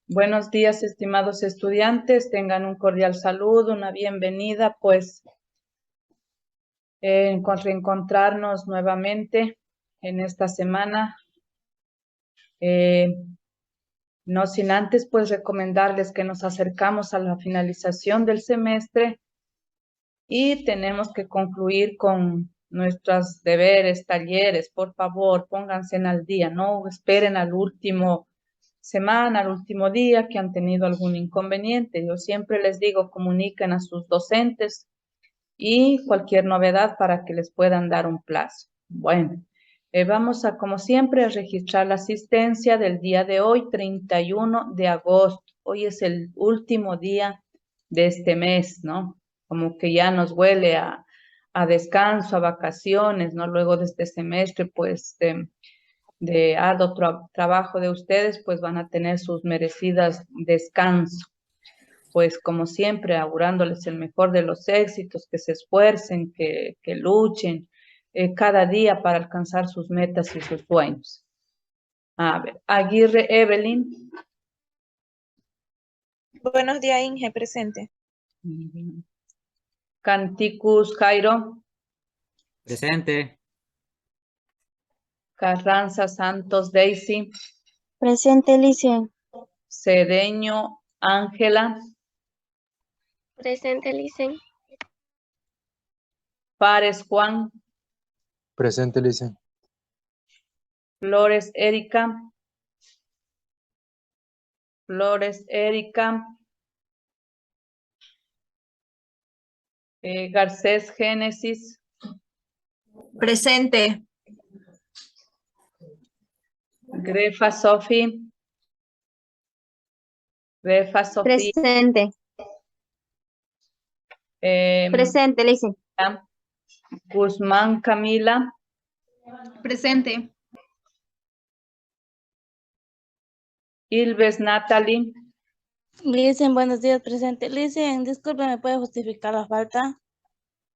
Buenos días, estimados estudiantes. Tengan un cordial saludo, una bienvenida, pues, reencontrarnos nuevamente en esta semana. No sin antes, pues, recomendarles que nos acercamos a la finalización del semestre y tenemos que concluir con nuestros deberes, talleres. Por favor, pónganse al día, no esperen al último semana, al último día que han tenido algún inconveniente. Yo siempre les digo, comuniquen a sus docentes y cualquier novedad para que les puedan dar un plazo. Bueno, vamos a, como siempre, a registrar la asistencia del día de hoy, 31 de agosto. Hoy es el último día de este mes, ¿no? Como que ya nos huele a descanso, a vacaciones, ¿no? Luego de este semestre, pues, de arduo trabajo de ustedes, pues van a tener sus merecidas descanso. Pues como siempre, augurándoles el mejor de los éxitos, que se esfuercen, que luchen cada día para alcanzar sus metas y sus sueños. A ver, Aguirre Evelyn. Buenos días, Inge, presente. Canticus Jairo. Presente. Carranza Santos Daisy. Presente, Alicia. Cedeño Ángela. Presente, Licen. Párez Juan. Presente, Licen. Flores Erika. Flores Erika. Garcés Génesis. Presente. Grefa Sofi. Grefa Sofía. Presente. Presente, Alicia. Guzmán Camila. Presente. Ilves Natalie. Licen, buenos días, presente. Licen, disculpe, ¿me puede justificar la falta?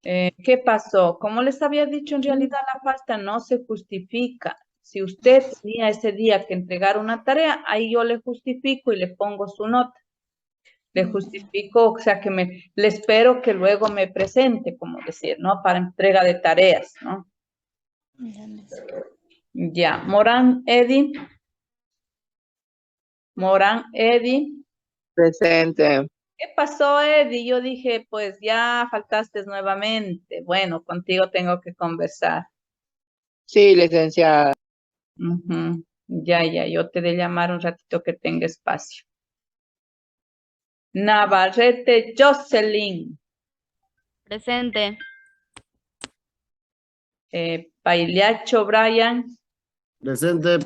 ¿Qué pasó? Como les había dicho, en realidad la falta no se justifica. Si usted tenía ese día que entregar una tarea, ahí yo le justifico y le pongo su nota. Le justifico, o sea, le espero que luego me presente, como decir, ¿no? Para entrega de tareas, ¿no? Ya, Morán Eddie. Morán Eddie. Presente. ¿Qué pasó, Eddie? Yo dije, pues ya faltaste nuevamente. Bueno, contigo tengo que conversar. Sí, licenciada. Ya, yo te de llamar un ratito que tenga espacio. Navarrete Jocelyn. Presente. Pailiacho Brian. Presente.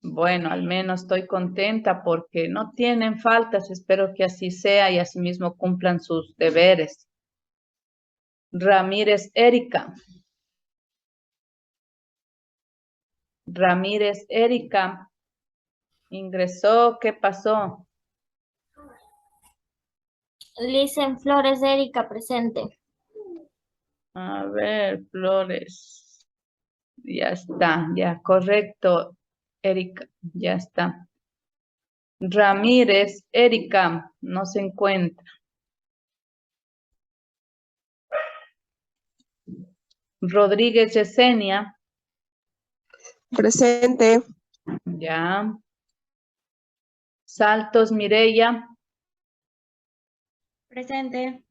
Bueno, al menos estoy contenta porque no tienen faltas. Espero que así sea y asimismo cumplan sus deberes. Ramírez Erika. Ramírez Erika. Ingresó, ¿qué pasó? Licen Flores Erika, presente. A ver, Flores. Ya está, ya, correcto, Erika, ya está. Ramírez, Erika, no se encuentra. Rodríguez Yesenia. Presente. Ya. Saltos Mireya. Presente.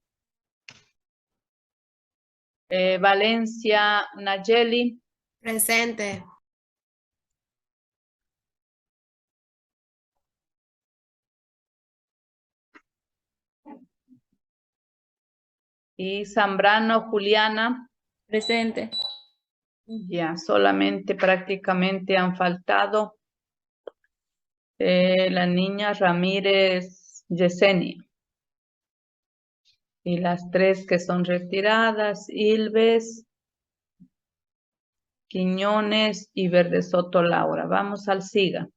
Valencia Nayeli. Presente. Y Zambrano Juliana. Presente. Ya, solamente prácticamente han faltado la niña Ramírez Yesenia. Y las tres que son retiradas, Ilves, Quiñones y Verde Soto Laura. Vamos al SIGA.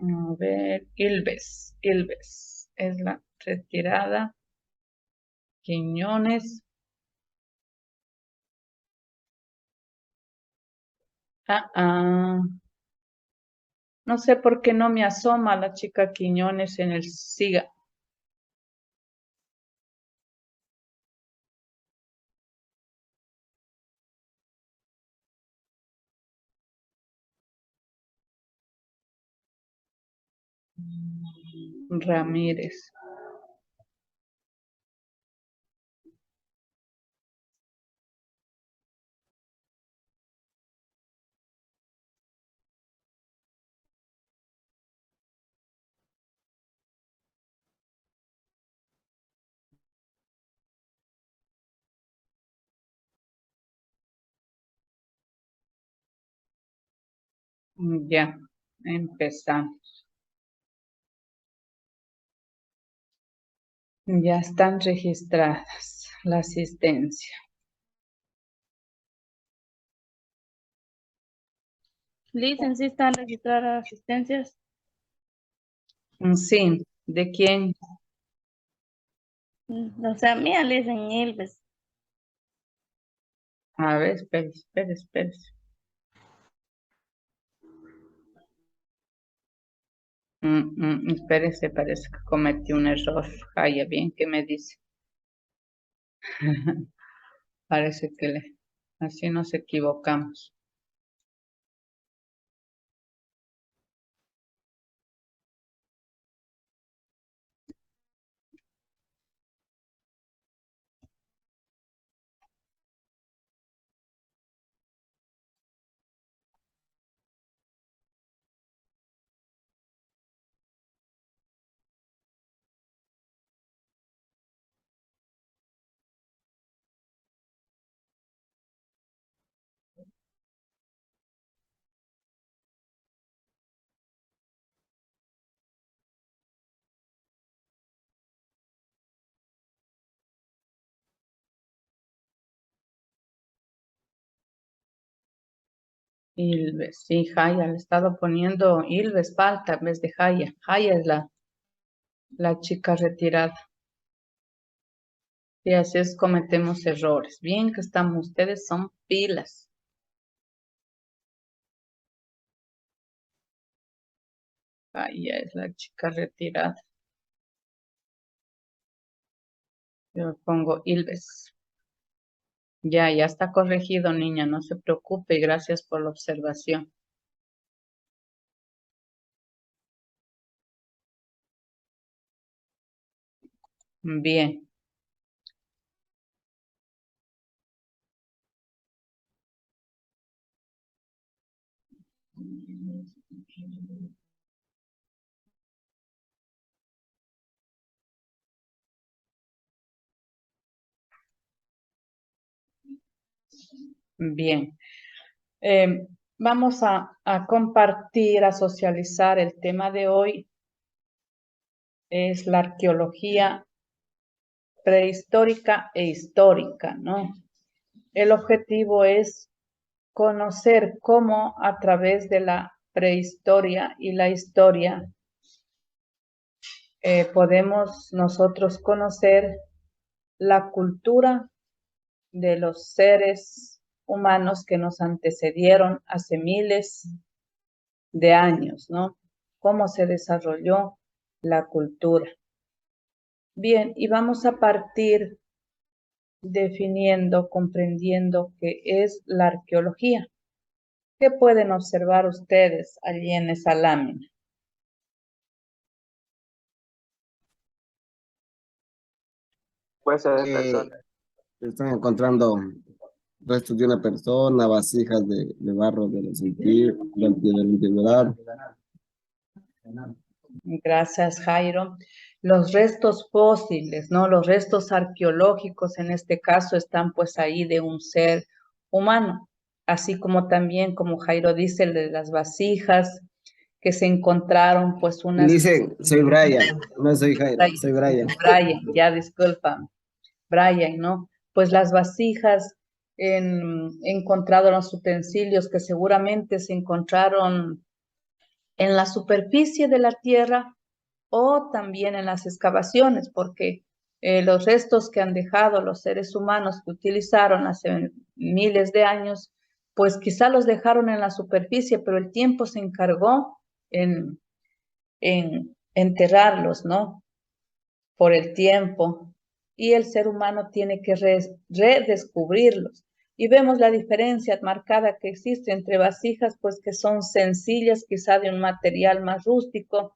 A ver, Ilves es la retirada. Quiñones. No sé por qué no me asoma la chica Quiñones en el SIGA. Ramírez. Ya, empezamos. Ya están registradas la asistencia. Listen, sí están registradas asistencias. Sí, ¿de quién? O sea, mía, listen, Ilves. A ver, espere. Espérese, parece que cometí un error. Jaya, bien, ¿qué me dice? Parece que así nos equivocamos. Ilves, sí, Jaya, le he estado poniendo Ilves, falta en vez de Jaya. Jaya es la chica retirada. Y así es, cometemos errores. Bien que estamos, ustedes son pilas. Jaya es la chica retirada. Yo pongo Ilves. Ya está corregido, niña, no se preocupe y gracias por la observación. Bien. Bien. Vamos a compartir, a socializar el tema de hoy. Es la arqueología prehistórica e histórica, ¿no? El objetivo es conocer cómo a través de la prehistoria y la historia podemos nosotros conocer la cultura de los seres humanos que nos antecedieron hace miles de años, ¿no? Cómo se desarrolló la cultura. Bien, y vamos a partir definiendo, comprendiendo qué es la arqueología. ¿Qué pueden observar ustedes allí en esa lámina? Huesos de persona. Están encontrando restos de una persona, vasijas de barro de la antigüedad. Gracias, Jairo. Los restos fósiles, ¿no? Los restos arqueológicos en este caso están pues ahí de un ser humano, así como también, como Jairo dice, el de las vasijas que se encontraron pues unas... Dicen, soy Brian, no soy Jairo, soy Brian. Brian, ya disculpa, Brian, ¿no? Pues las vasijas, encontrado los utensilios que seguramente se encontraron en la superficie de la tierra o también en las excavaciones, porque los restos que han dejado los seres humanos que utilizaron hace miles de años, pues quizá los dejaron en la superficie, pero el tiempo se encargó en enterrarlos, ¿no? Por el tiempo, y el ser humano tiene que redescubrirlos. Y vemos la diferencia marcada que existe entre vasijas, pues que son sencillas, quizá de un material más rústico,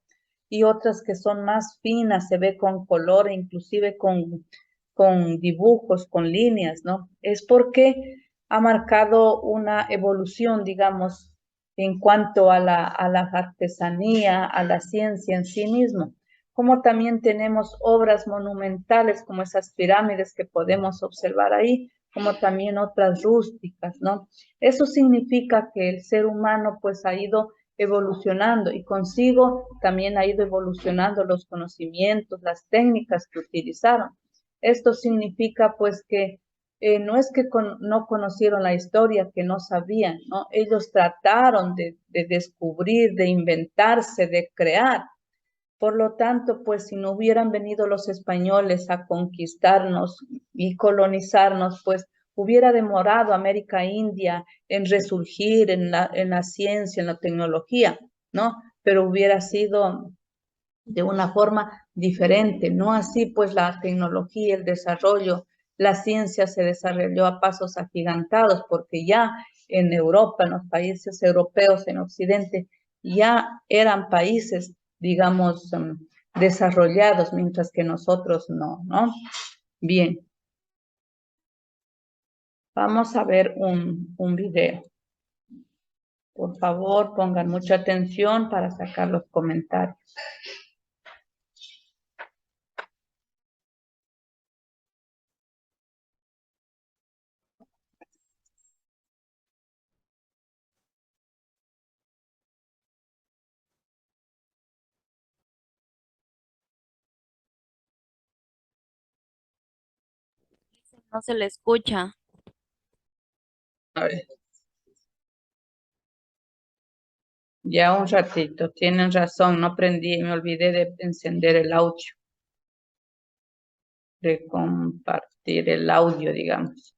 y otras que son más finas, se ve con color, inclusive con dibujos, con líneas, ¿no? Es porque ha marcado una evolución, digamos, en cuanto a la artesanía, a la ciencia en sí mismo. Como también tenemos obras monumentales como esas pirámides que podemos observar ahí, como también otras rústicas, ¿no? Eso significa que el ser humano pues ha ido evolucionando y consigo también ha ido evolucionando los conocimientos, las técnicas que utilizaron. Esto significa pues que no es que no conocieron la historia, que no sabían, ¿no? Ellos trataron de descubrir, de inventarse, de crear. Por lo tanto, pues si no hubieran venido los españoles a conquistarnos y colonizarnos, pues hubiera demorado América India en resurgir en la ciencia, en la tecnología, ¿no? Pero hubiera sido de una forma diferente, no así pues la tecnología, el desarrollo, la ciencia se desarrolló a pasos agigantados, porque ya en Europa, en los países europeos, en Occidente, ya eran países, digamos, desarrollados, mientras que nosotros no, ¿no? Bien. Vamos a ver un video. Por favor, pongan mucha atención para sacar los comentarios. No se le escucha. A ver. Ya un ratito, tienen razón, no prendí, me olvidé de encender el audio. De compartir el audio, digamos.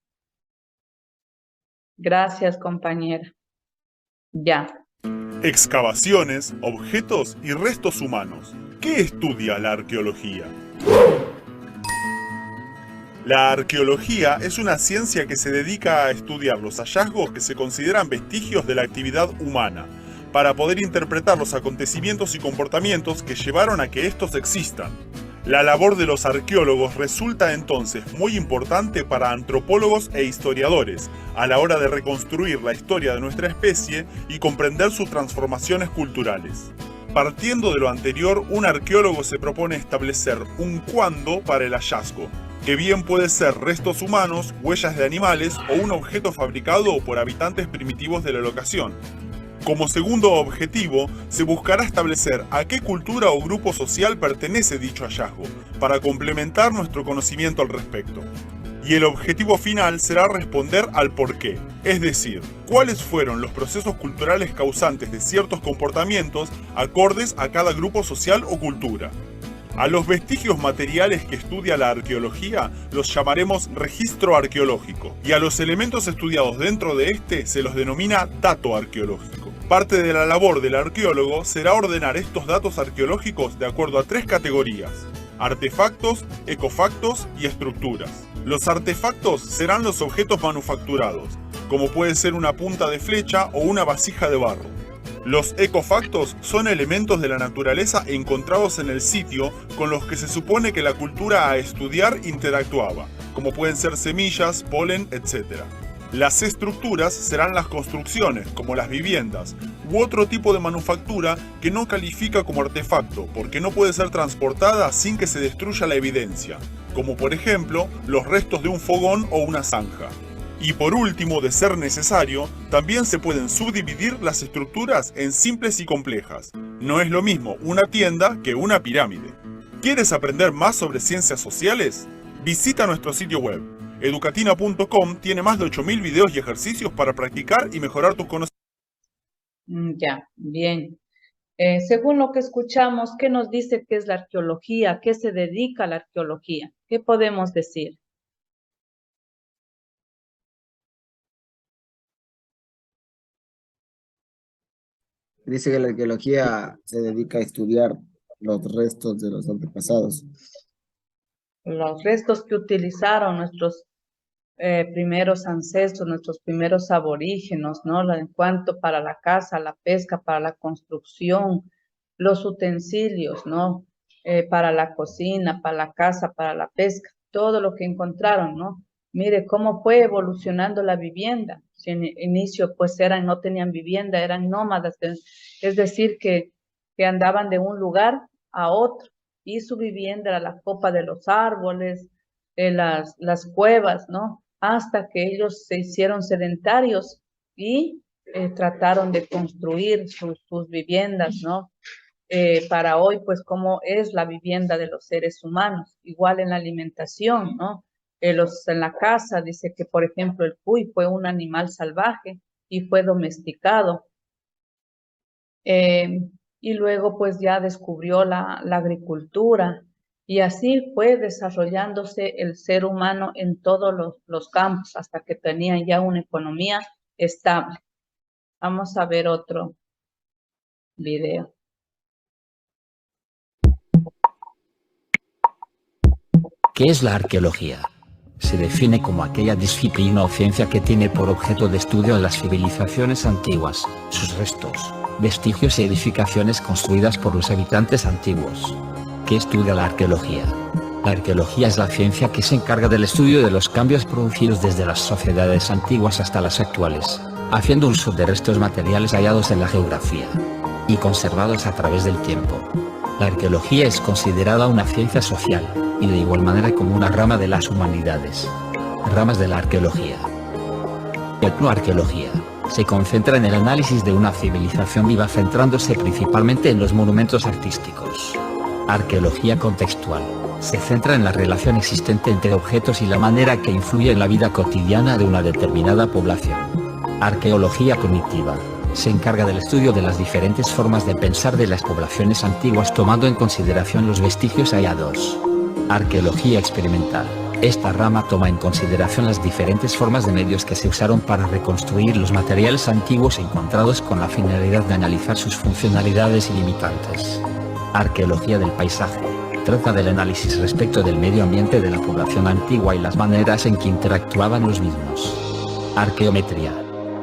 Gracias, compañera. Ya. Excavaciones, objetos y restos humanos. ¿Qué estudia la arqueología? La arqueología es una ciencia que se dedica a estudiar los hallazgos que se consideran vestigios de la actividad humana, para poder interpretar los acontecimientos y comportamientos que llevaron a que estos existan. La labor de los arqueólogos resulta entonces muy importante para antropólogos e historiadores a la hora de reconstruir la historia de nuestra especie y comprender sus transformaciones culturales. Partiendo de lo anterior, un arqueólogo se propone establecer un cuándo para el hallazgo, que bien puede ser restos humanos, huellas de animales o un objeto fabricado por habitantes primitivos de la locación. Como segundo objetivo, se buscará establecer a qué cultura o grupo social pertenece dicho hallazgo, para complementar nuestro conocimiento al respecto. Y el objetivo final será responder al porqué, es decir, cuáles fueron los procesos culturales causantes de ciertos comportamientos acordes a cada grupo social o cultura. A los vestigios materiales que estudia la arqueología los llamaremos registro arqueológico, y a los elementos estudiados dentro de este se los denomina dato arqueológico. Parte de la labor del arqueólogo será ordenar estos datos arqueológicos de acuerdo a 3 categorías: artefactos, ecofactos y estructuras. Los artefactos serán los objetos manufacturados, como puede ser una punta de flecha o una vasija de barro. Los ecofactos son elementos de la naturaleza encontrados en el sitio con los que se supone que la cultura a estudiar interactuaba, como pueden ser semillas, polen, etc. Las estructuras serán las construcciones, como las viviendas, u otro tipo de manufactura que no califica como artefacto, porque no puede ser transportada sin que se destruya la evidencia, como por ejemplo los restos de un fogón o una zanja. Y por último, de ser necesario, también se pueden subdividir las estructuras en simples y complejas. No es lo mismo una tienda que una pirámide. ¿Quieres aprender más sobre ciencias sociales? Visita nuestro sitio web. Educatina.com tiene más de 8.000 videos y ejercicios para practicar y mejorar tus conocimientos. Ya, bien. Según lo que escuchamos, ¿qué nos dice que es la arqueología? ¿A qué se dedica la arqueología? ¿Qué podemos decir? Dice que la arqueología se dedica a estudiar los restos de los antepasados. Los restos que utilizaron nuestros primeros ancestros, nuestros primeros aborígenos, ¿no? En cuanto para la caza, la pesca, para la construcción, los utensilios, ¿no? Para la cocina, para la caza, para la pesca, todo lo que encontraron, ¿no? Mire cómo fue evolucionando la vivienda. Si en inicio pues no tenían vivienda, eran nómadas, es decir, que andaban de un lugar a otro y su vivienda era la copa de los árboles, las cuevas, ¿no? Hasta que ellos se hicieron sedentarios y trataron de construir sus viviendas, ¿no? Para hoy, pues, cómo es la vivienda de los seres humanos, igual en la alimentación, ¿no? En la casa dice que, por ejemplo, el cuy fue un animal salvaje y fue domesticado. Y luego, pues, ya descubrió la agricultura, y así fue desarrollándose el ser humano en todos los campos hasta que tenían ya una economía estable. Vamos a ver otro video. ¿Qué es la arqueología? Se define como aquella disciplina o ciencia que tiene por objeto de estudio a las civilizaciones antiguas, sus restos, vestigios y edificaciones construidas por los habitantes antiguos. ¿Qué estudia la arqueología? La arqueología es la ciencia que se encarga del estudio de los cambios producidos desde las sociedades antiguas hasta las actuales, haciendo uso de restos materiales hallados en la geografía y conservados a través del tiempo. La arqueología es considerada una ciencia social, y de igual manera como una rama de las humanidades. Ramas de la arqueología. Etnoarqueología. Se concentra en el análisis de una civilización viva centrándose principalmente en los monumentos artísticos. Arqueología contextual. Se centra en la relación existente entre objetos y la manera que influye en la vida cotidiana de una determinada población. Arqueología cognitiva. Se encarga del estudio de las diferentes formas de pensar de las poblaciones antiguas tomando en consideración los vestigios hallados. Arqueología experimental. Esta rama toma en consideración las diferentes formas de medios que se usaron para reconstruir los materiales antiguos encontrados con la finalidad de analizar sus funcionalidades y limitantes. Arqueología del paisaje. Trata del análisis respecto del medio ambiente de la población antigua y las maneras en que interactuaban los mismos. Arqueometría.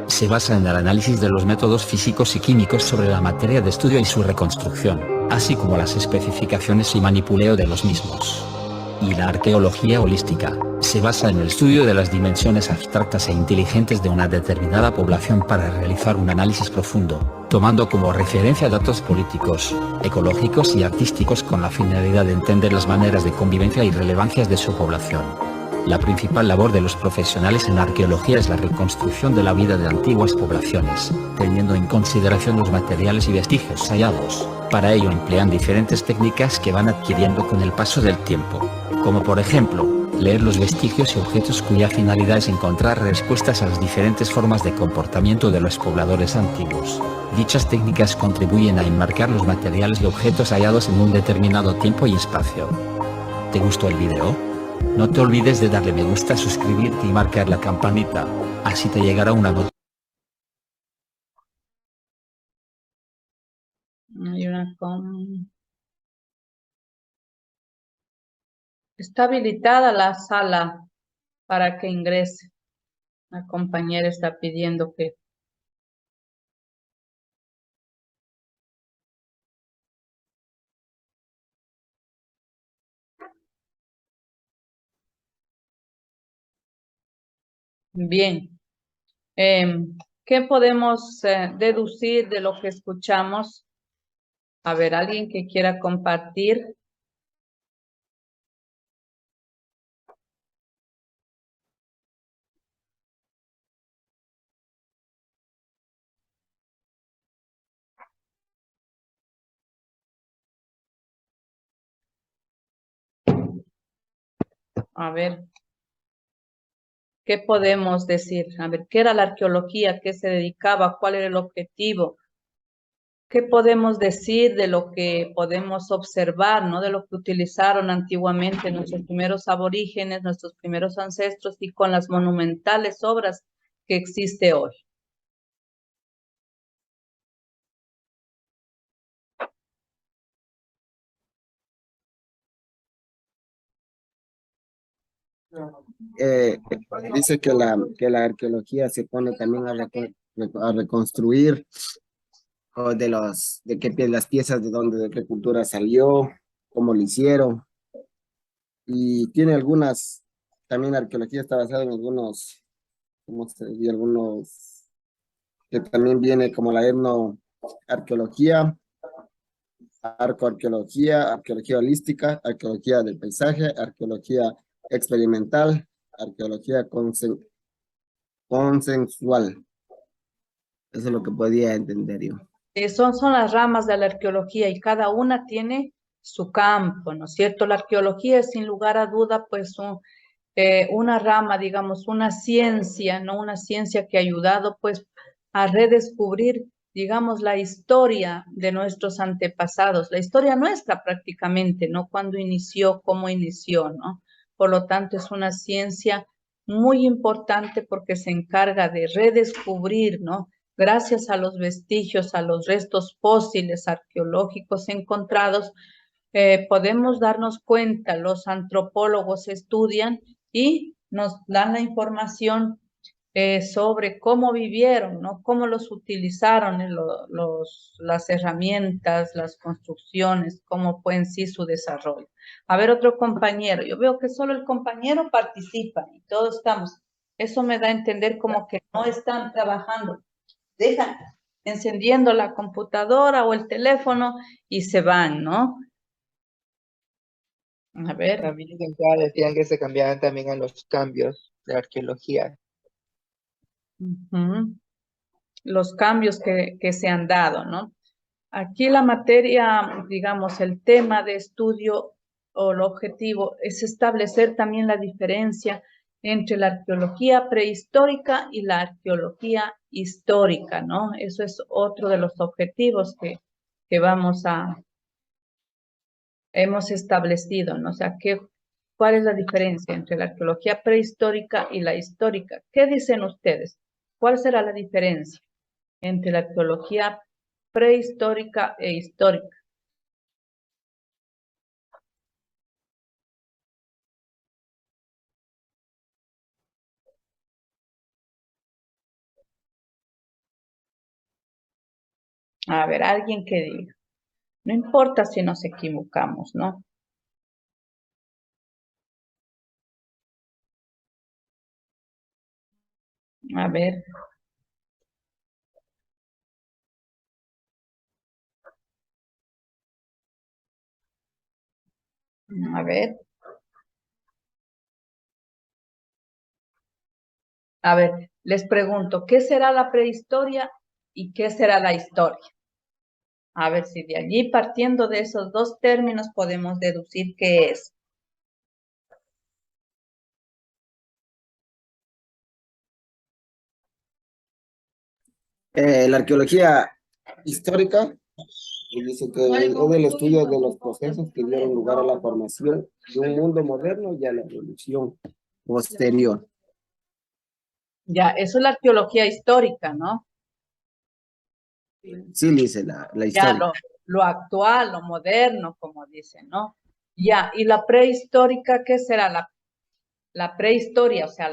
Se basa en el análisis de los métodos físicos y químicos sobre la materia de estudio y su reconstrucción, así como las especificaciones y manipuleo de los mismos. Y la arqueología holística se basa en el estudio de las dimensiones abstractas e inteligentes de una determinada población para realizar un análisis profundo, tomando como referencia datos políticos, ecológicos y artísticos con la finalidad de entender las maneras de convivencia y relevancias de su población. La principal labor de los profesionales en arqueología es la reconstrucción de la vida de antiguas poblaciones, teniendo en consideración los materiales y vestigios hallados. Para ello emplean diferentes técnicas que van adquiriendo con el paso del tiempo, como por ejemplo, leer los vestigios y objetos cuya finalidad es encontrar respuestas a las diferentes formas de comportamiento de los pobladores antiguos. Dichas técnicas contribuyen a enmarcar los materiales y objetos hallados en un determinado tiempo y espacio. ¿Te gustó el video? No te olvides de darle me gusta, suscribirte y marcar la campanita, así te llegará una notificación. Está habilitada la sala para que ingrese. La compañera está pidiendo que Bien. ¿Qué podemos deducir de lo que escuchamos? A ver, ¿alguien que quiera compartir? A ver, ¿qué podemos decir? A ver, ¿qué era la arqueología? ¿Qué se dedicaba? ¿Cuál era el objetivo? ¿Qué podemos decir de lo que podemos observar, ¿no? De lo que utilizaron antiguamente nuestros primeros aborígenes, nuestros primeros ancestros y con las monumentales obras que existe hoy? Dice que la arqueología se pone también a reconstruir o las piezas de qué cultura salió, cómo lo hicieron. Y tiene también la arqueología está basada en ¿cómo se dice? Algunos, que también viene como la etnoarqueología, arqueología holística, arqueología del paisaje, arqueología experimental, arqueología consensual. Eso es lo que podía entender yo. Son las ramas de la arqueología y cada una tiene su campo, ¿no es cierto? La arqueología es sin lugar a duda pues una rama, digamos, una ciencia, ¿no? Una ciencia que ha ayudado pues a redescubrir, digamos, la historia de nuestros antepasados, la historia nuestra prácticamente, ¿no? Cuándo inició, cómo inició, ¿no? Por lo tanto, es una ciencia muy importante porque se encarga de redescubrir, ¿no? Gracias a los vestigios, a los restos fósiles arqueológicos encontrados, podemos darnos cuenta, los antropólogos estudian y nos dan la información sobre cómo vivieron, ¿no? Cómo los utilizaron las herramientas, las construcciones, cómo fue en sí su desarrollo. A ver, otro compañero. Yo veo que solo el compañero participa y todos estamos. Eso me da a entender como que no están trabajando. Dejan encendiendo la computadora o el teléfono y se van, ¿no? A ver. También decían que se cambiaban también a los cambios de arqueología. Los cambios que se han dado, ¿no? Aquí la materia, digamos, el tema de estudio o el objetivo es establecer también la diferencia entre la arqueología prehistórica y la arqueología histórica, ¿no? Eso es otro de los objetivos que hemos establecido, ¿no? O sea, ¿cuál es la diferencia entre la arqueología prehistórica y la histórica? ¿Qué dicen ustedes? ¿Cuál será la diferencia entre la arqueología prehistórica e histórica? A ver, alguien que diga. No importa si nos equivocamos, ¿no? A ver. A ver. A ver, les pregunto, ¿qué será la prehistoria y qué será la historia? A ver si de allí, partiendo de esos dos términos, podemos deducir qué es. La arqueología histórica dice que es el estudio de los procesos que dieron lugar a la formación de un mundo moderno y a la evolución posterior. Ya, eso es la arqueología histórica, ¿no? Sí, dice la historia. Ya, lo actual, lo moderno, como dicen, ¿no? Ya, y la prehistórica, ¿qué será? La prehistoria, o sea,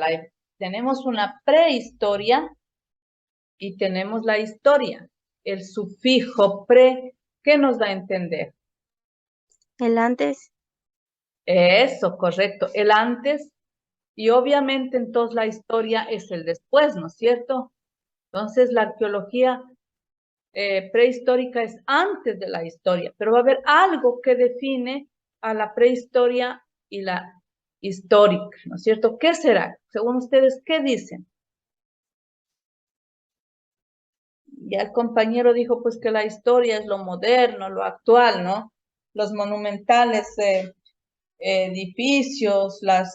tenemos una prehistoria y tenemos la historia. El sufijo pre, ¿qué nos da a entender? El antes. Eso, correcto. El antes Y obviamente entonces la historia es el después, ¿no es cierto? Entonces la arqueología prehistórica es antes de la historia, pero va a haber algo que define a la prehistoria y la histórica, ¿no es cierto? ¿Qué será? Según ustedes, ¿qué dicen? Ya el compañero dijo pues que la historia es lo moderno, lo actual, ¿no? Los monumentales edificios, la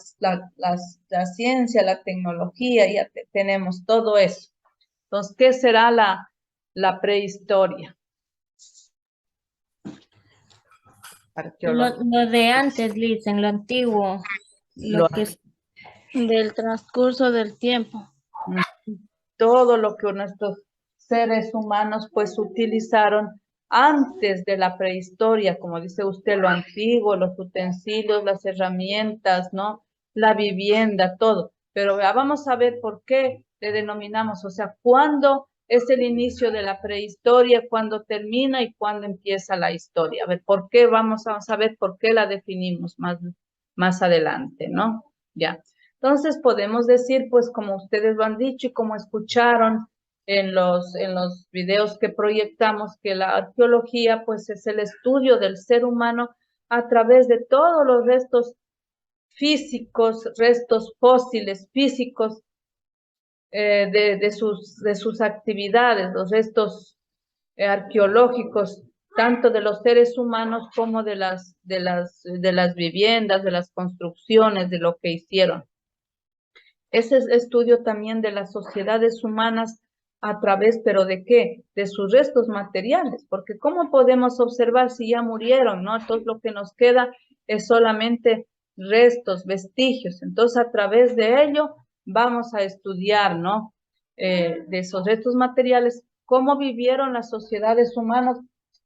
ciencia, la tecnología, ya tenemos todo eso. Entonces, ¿qué será la prehistoria? Lo de antes, dicen, lo antiguo, Lo- Del transcurso del tiempo. todo lo que nuestros seres humanos pues utilizaron antes de la prehistoria, como dice usted, lo antiguo, los utensilios, las herramientas, ¿no? La vivienda, todo. Pero vamos a ver por qué le denominamos, o sea, cuándo es el inicio de la prehistoria, cuándo termina y cuándo empieza la historia. A ver, ¿por qué? Vamos a ver por qué la definimos más adelante, ¿no? Ya. Entonces podemos decir, pues como ustedes lo han dicho y como escucharon en los videos que proyectamos, que la arqueología pues es el estudio del ser humano a través de todos los restos físicos, restos fósiles físicos de sus actividades, los restos arqueológicos, tanto de los seres humanos como de las viviendas, de las construcciones, de lo que hicieron. Ese estudio también de las sociedades humanas a través, ¿pero de qué? De sus restos materiales, porque ¿cómo podemos observar si ya murieron, no? Entonces lo que nos queda es solamente restos, vestigios. Entonces a través de ello vamos a estudiar, ¿no? De esos restos materiales, cómo vivieron las sociedades humanas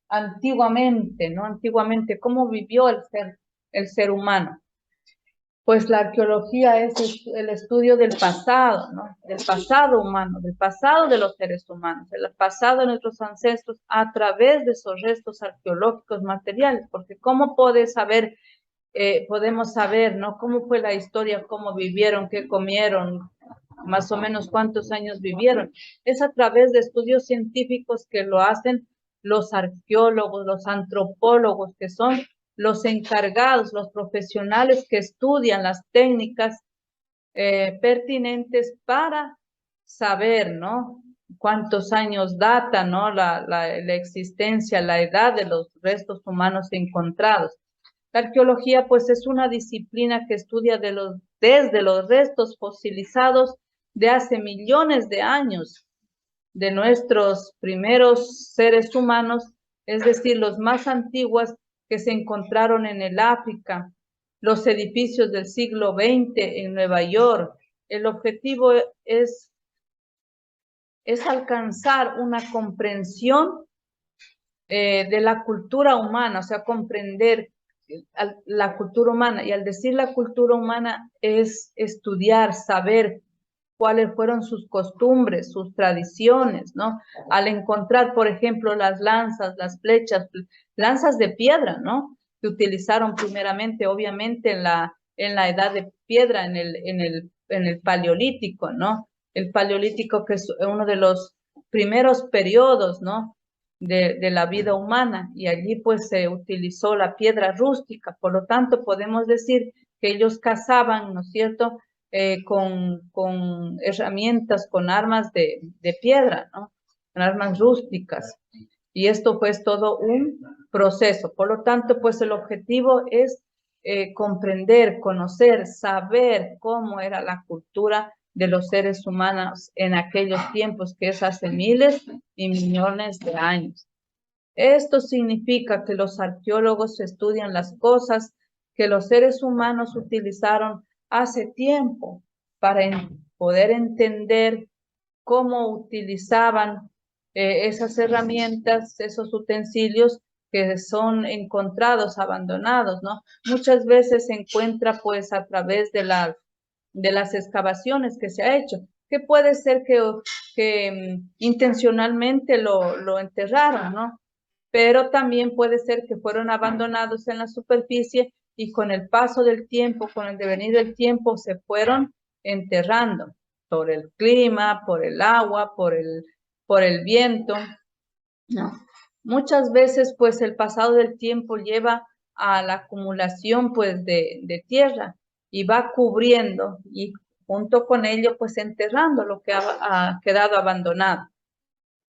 antiguamente, ¿no? Antiguamente, cómo vivió el ser humano. Pues la arqueología es el estudio del pasado, ¿no? Del pasado humano, del pasado de los seres humanos, del pasado de nuestros ancestros a través de esos restos arqueológicos materiales, porque ¿cómo podemos saber, ¿no? Cómo fue la historia, cómo vivieron, qué comieron, más o menos cuántos años vivieron. Es a través de estudios científicos que lo hacen los arqueólogos, los antropólogos, que son los encargados, los profesionales que estudian las técnicas pertinentes para saber, ¿no? Cuántos años data, ¿no? La existencia, la edad de los restos humanos encontrados. La arqueología, pues, es una disciplina que estudia desde los restos fosilizados de hace millones de años de nuestros primeros seres humanos, es decir, los más antiguos que se encontraron en el África, los edificios del siglo XX en Nueva York. El objetivo es alcanzar una comprensión de la cultura humana, o sea, comprender la cultura humana. Y al decir la cultura humana es estudiar, saber cuáles fueron sus costumbres, sus tradiciones, ¿no? Al encontrar, por ejemplo, las lanzas, las flechas, lanzas de piedra, ¿no? Que utilizaron primeramente, obviamente, en la edad de piedra, en el paleolítico, ¿no? El paleolítico, que es uno de los primeros periodos, ¿no? De la vida humana, y allí pues se utilizó la piedra rústica. Por lo tanto, podemos decir que ellos cazaban, ¿no es cierto?, con herramientas, con armas de piedra, ¿no? Con armas rústicas. Y esto pues todo un proceso. Por lo tanto, pues el objetivo es comprender, conocer, saber cómo era la cultura de los seres humanos en aquellos tiempos, que es hace miles y millones de años. Esto significa que los arqueólogos estudian las cosas que los seres humanos utilizaron hace tiempo para poder entender cómo utilizaban esas herramientas, esos utensilios que son encontrados abandonados, ¿no? Muchas veces se encuentra pues a través de las excavaciones que se ha hecho, que puede ser que intencionalmente lo enterraron, ¿no? Pero también puede ser que fueron abandonados en la superficie y con el paso del tiempo, con el devenir del tiempo, se fueron enterrando por el clima, por el agua, por el viento, ¿no? Muchas veces, pues, el pasado del tiempo lleva a la acumulación, pues, de tierra y va cubriendo y junto con ello, pues, enterrando lo que ha quedado abandonado.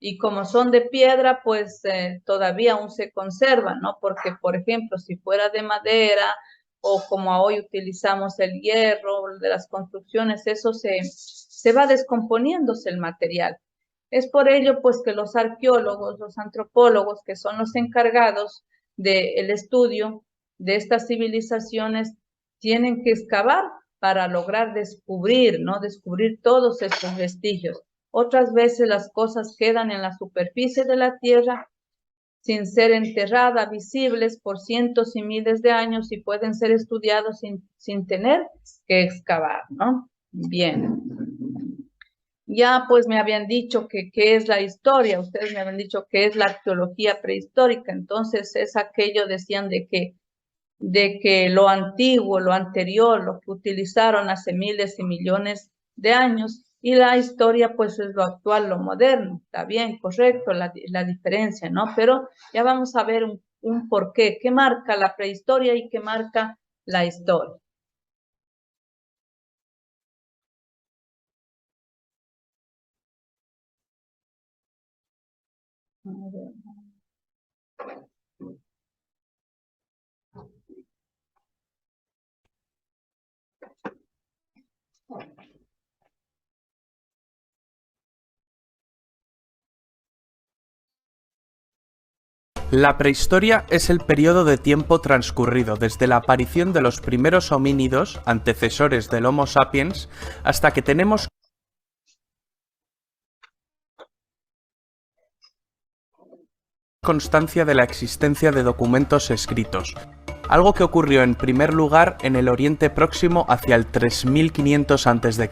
Y como son de piedra, pues, todavía aún se conservan, ¿no? Porque, por ejemplo, si fuera de madera o como hoy utilizamos el hierro de las construcciones, eso se va descomponiéndose el material. Es por ello, pues, que los arqueólogos, los antropólogos, que son los encargados del estudio de estas civilizaciones, tienen que excavar para lograr descubrir, ¿no? Descubrir todos estos vestigios. Otras veces las cosas quedan en la superficie de la tierra sin ser enterradas, visibles por cientos y miles de años y pueden ser estudiados sin tener que excavar, ¿no? Bien. Ya pues me habían dicho que qué es la historia, ustedes me habían dicho que es la arqueología prehistórica, entonces es aquello, decían, de que lo antiguo, lo anterior, lo que utilizaron hace miles y millones de años, y la historia pues es lo actual, lo moderno. Está bien, correcto, la diferencia, ¿no? Pero ya vamos a ver un porqué, qué marca la prehistoria y qué marca la historia. La prehistoria es el periodo de tiempo transcurrido desde la aparición de los primeros homínidos, antecesores del Homo sapiens, hasta que tenemos constancia de la existencia de documentos escritos, algo que ocurrió en primer lugar en el Oriente Próximo hacia el 3500 a.C.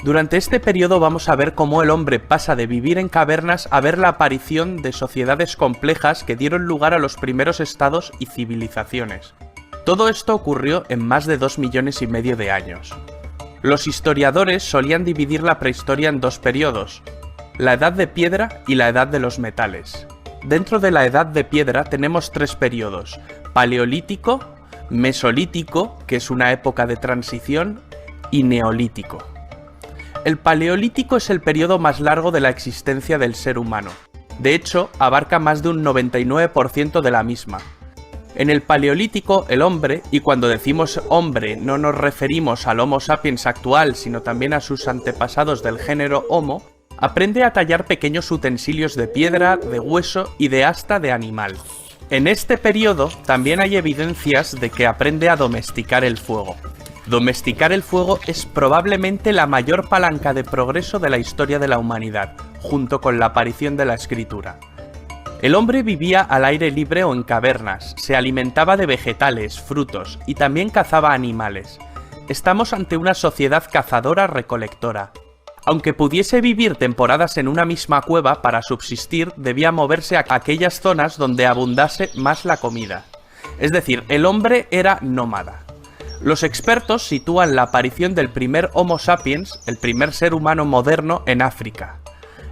Durante este periodo vamos a ver cómo el hombre pasa de vivir en cavernas a ver la aparición de sociedades complejas que dieron lugar a los primeros estados y civilizaciones. Todo esto ocurrió en más de 2,5 millones de años. Los historiadores solían dividir la prehistoria en dos periodos, la Edad de Piedra y la Edad de los Metales. Dentro de la Edad de Piedra tenemos tres periodos: Paleolítico, Mesolítico, que es una época de transición, y Neolítico. El Paleolítico es el periodo más largo de la existencia del ser humano. De hecho, abarca más de un 99% de la misma. En el Paleolítico, el hombre, y cuando decimos hombre no nos referimos al Homo sapiens actual, sino también a sus antepasados del género Homo, aprende a tallar pequeños utensilios de piedra, de hueso y de asta de animal. En este periodo también hay evidencias de que aprende a domesticar el fuego. Domesticar el fuego es probablemente la mayor palanca de progreso de la historia de la humanidad, junto con la aparición de la escritura. El hombre vivía al aire libre o en cavernas, se alimentaba de vegetales, frutos y también cazaba animales. Estamos ante una sociedad cazadora-recolectora. Aunque pudiese vivir temporadas en una misma cueva, para subsistir debía moverse a aquellas zonas donde abundase más la comida. Es decir, el hombre era nómada. Los expertos sitúan la aparición del primer Homo sapiens, el primer ser humano moderno, en África.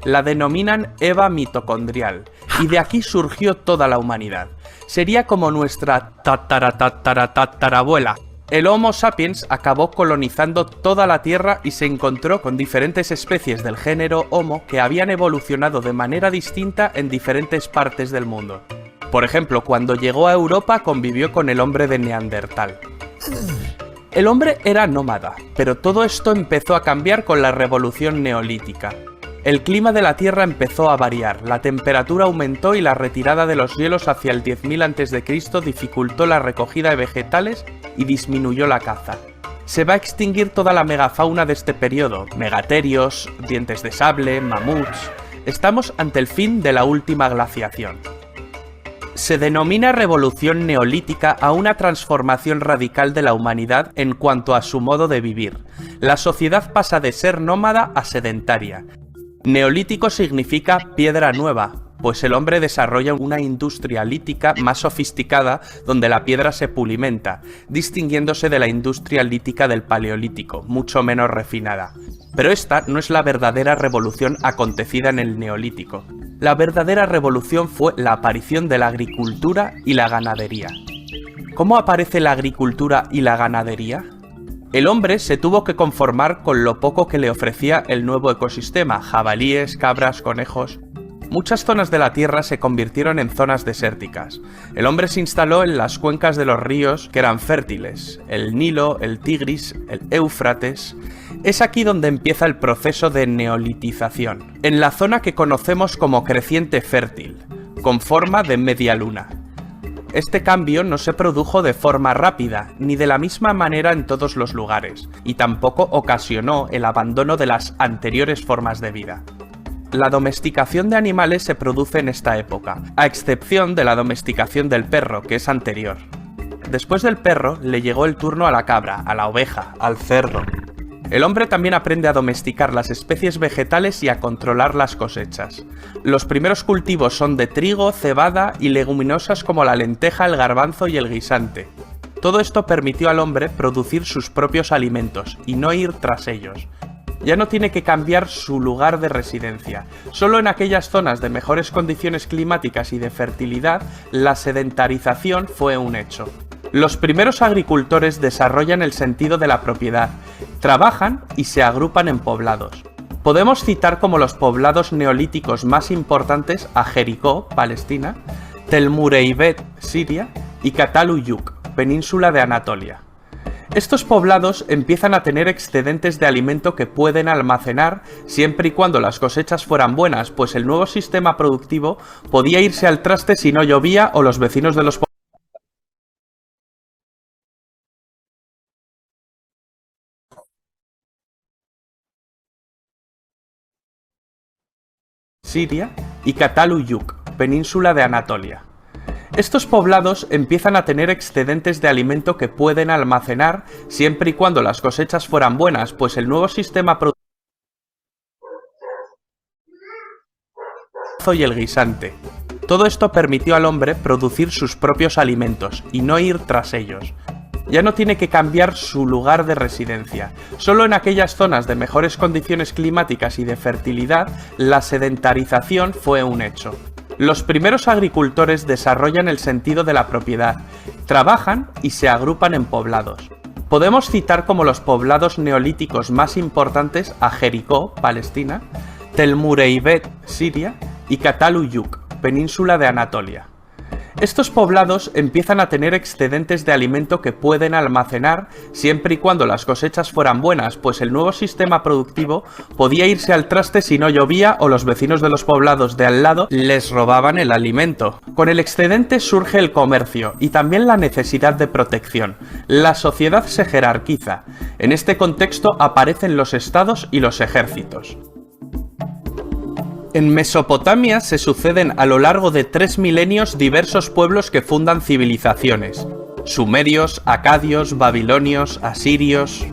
La denominan Eva mitocondrial, y de aquí surgió toda la humanidad. Sería como nuestra tatarabuela. El Homo sapiens acabó colonizando toda la Tierra y se encontró con diferentes especies del género Homo que habían evolucionado de manera distinta en diferentes partes del mundo. Por ejemplo, cuando llegó a Europa convivió con el hombre de Neandertal. El hombre era nómada, pero todo esto empezó a cambiar con la revolución neolítica. El clima de la Tierra empezó a variar, la temperatura aumentó y la retirada de los hielos hacia el 10.000 a.C. dificultó la recogida de vegetales y disminuyó la caza. Se va a extinguir toda la megafauna de este periodo: megaterios, dientes de sable, mamuts. Estamos ante el fin de la última glaciación. Se denomina revolución neolítica a una transformación radical de la humanidad en cuanto a su modo de vivir. La sociedad pasa de ser nómada a sedentaria. Neolítico significa piedra nueva, pues el hombre desarrolla una industria lítica más sofisticada donde la piedra se pulimenta, distinguiéndose de la industria lítica del Paleolítico, mucho menos refinada. Pero esta no es la verdadera revolución acontecida en el Neolítico. La verdadera revolución fue la aparición de la agricultura y la ganadería. ¿Cómo aparece la agricultura y la ganadería? El hombre se tuvo que conformar con lo poco que le ofrecía el nuevo ecosistema: jabalíes, cabras, conejos. Muchas zonas de la Tierra se convirtieron en zonas desérticas. El hombre se instaló en las cuencas de los ríos que eran fértiles: el Nilo, el Tigris, el Éufrates. Es aquí donde empieza el proceso de neolitización, en la zona que conocemos como creciente fértil, con forma de media luna. Este cambio no se produjo de forma rápida, ni de la misma manera en todos los lugares, y tampoco ocasionó el abandono de las anteriores formas de vida. La domesticación de animales se produce en esta época, a excepción de la domesticación del perro, que es anterior. Después del perro le llegó el turno a la cabra, a la oveja, al cerdo. El hombre también aprende a domesticar las especies vegetales y a controlar las cosechas. Los primeros cultivos son de trigo, cebada y leguminosas como la lenteja, el garbanzo y el guisante. Todo esto permitió al hombre producir sus propios alimentos y no ir tras ellos. Ya no tiene que cambiar su lugar de residencia. Solo en aquellas zonas de mejores condiciones climáticas y de fertilidad, la sedentarización fue un hecho. Los primeros agricultores desarrollan el sentido de la propiedad, trabajan y se agrupan en poblados. Podemos citar como los poblados neolíticos más importantes a Jericó, Palestina, Tel Mureibet, Siria, y Cataluyuk, península de Anatolia. Estos poblados empiezan a tener excedentes de alimento que pueden almacenar siempre y cuando las cosechas fueran buenas, pues el nuevo sistema productivo podía irse al traste si no llovía o los vecinos de los Siria y Cataluyuk, península de Anatolia. Estos poblados empiezan a tener excedentes de alimento que pueden almacenar siempre y cuando las cosechas fueran buenas, pues el nuevo sistema productivo y el guisante. Todo esto permitió al hombre producir sus propios alimentos y no ir tras ellos. Ya no tiene que cambiar su lugar de residencia. Solo en aquellas zonas de mejores condiciones climáticas y de fertilidad, la sedentarización fue un hecho. Los primeros agricultores desarrollan el sentido de la propiedad, trabajan y se agrupan en poblados. Podemos citar como los poblados neolíticos más importantes a Jericó, Palestina, Tel Mureibet, Siria, y Cataluyuk, península de Anatolia. Estos poblados empiezan a tener excedentes de alimento que pueden almacenar siempre y cuando las cosechas fueran buenas, pues el nuevo sistema productivo podía irse al traste si no llovía o los vecinos de los poblados de al lado les robaban el alimento. Con el excedente surge el comercio y también la necesidad de protección. La sociedad se jerarquiza. En este contexto aparecen los estados y los ejércitos. En Mesopotamia se suceden a lo largo de 3 milenios diversos pueblos que fundan civilizaciones: sumerios, acadios, babilonios, asirios.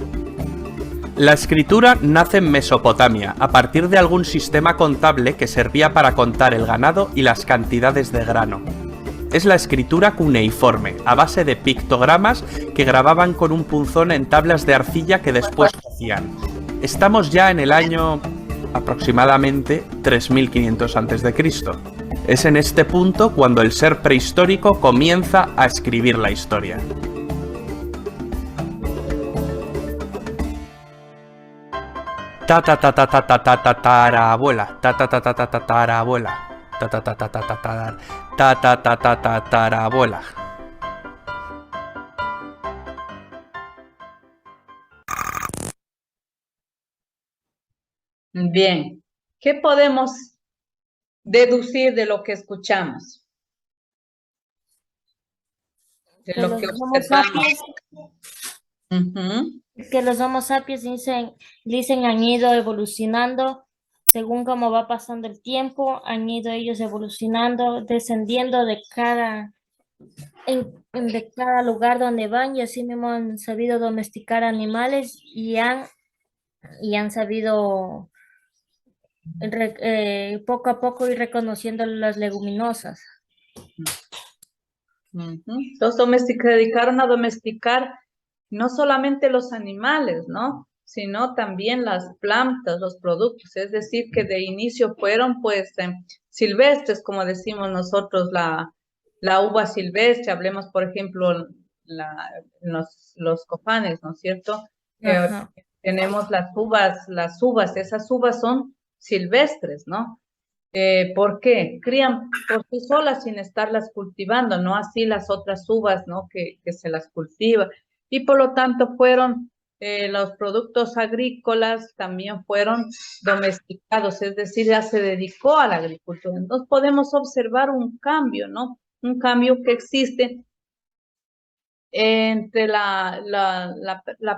La escritura nace en Mesopotamia, a partir de algún sistema contable que servía para contar el ganado y las cantidades de grano. Es la escritura cuneiforme, a base de pictogramas que grababan con un punzón en tablas de arcilla que después cocían. Estamos ya en el año aproximadamente 3500 a.C. Es en este punto cuando el ser prehistórico comienza a escribir la historia. Tatarabuela, tatarabuela, tatarabuela. Bien, ¿qué podemos deducir de lo que escuchamos? De Que lo los que Homo observamos. sapiens, Ujú. que los Homo sapiens dicen han ido evolucionando según cómo va pasando el tiempo, han ido ellos evolucionando, descendiendo de cada lugar donde van, y así mismo han sabido domesticar animales y han sabido poco a poco ir reconociendo las leguminosas. Entonces se dedicaron a domesticar no solamente los animales, ¿no? Sino también las plantas, los productos. Es decir, que de inicio fueron pues silvestres, como decimos nosotros, la uva silvestre. Hablemos, por ejemplo, los cofanes, ¿no es cierto? Ajá. Tenemos las uvas, esas uvas son silvestres, ¿no? ¿Por qué? Crían por sí solas sin estarlas cultivando, no así las otras uvas, ¿no? Que se las cultiva. Y por lo tanto fueron, los productos agrícolas también fueron domesticados, es decir, ya se dedicó a la agricultura. Entonces podemos observar un cambio, ¿no? Un cambio que existe entre la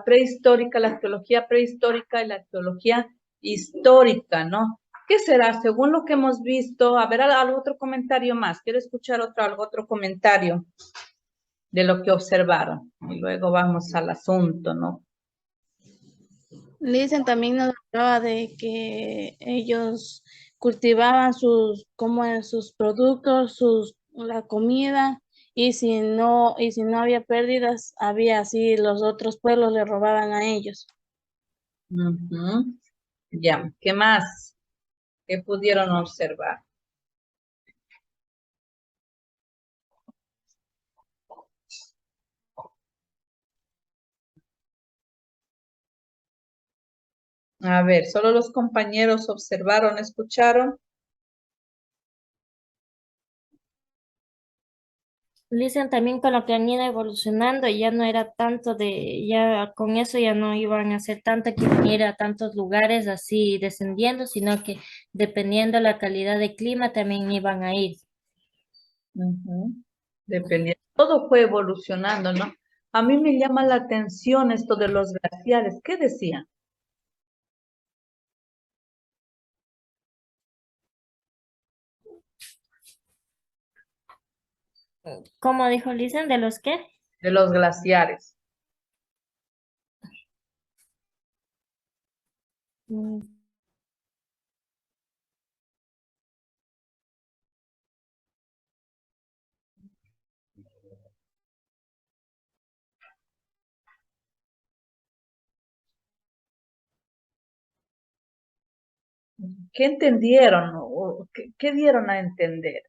prehistórica, la arqueología prehistórica y la arqueología histórica, ¿no? ¿Qué será? Según lo que hemos visto, a ver, algo otro comentario más. Quiero escuchar otro comentario de lo que observaron. Y luego vamos al asunto, ¿no? Dicen también nos hablaba de que ellos cultivaban sus productos, la comida, y si no había pérdidas, había así los otros pueblos le robaban a ellos. Ya, ¿qué más? ¿Qué pudieron observar? A ver, solo los compañeros observaron, escucharon. Dicen también con lo que han ido evolucionando, ya no era tanto ya con eso ya no iban a hacer tanto que venir a tantos lugares así descendiendo, sino que dependiendo la calidad de clima también iban a ir. Dependiendo. Todo fue evolucionando, ¿no? A mí me llama la atención esto de los glaciares. ¿Qué decían? ¿Cómo dijo Lisen? ¿De los qué? De los glaciares. ¿Qué entendieron? ¿O qué dieron a entender?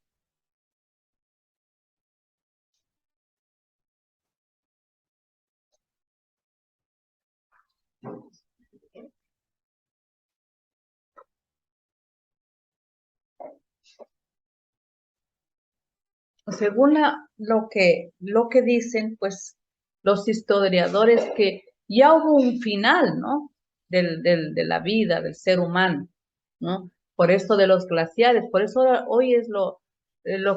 Según lo que dicen, pues, los historiadores, que ya hubo un final, ¿no? De la vida del ser humano, ¿no? Por eso de los glaciares, por eso hoy es lo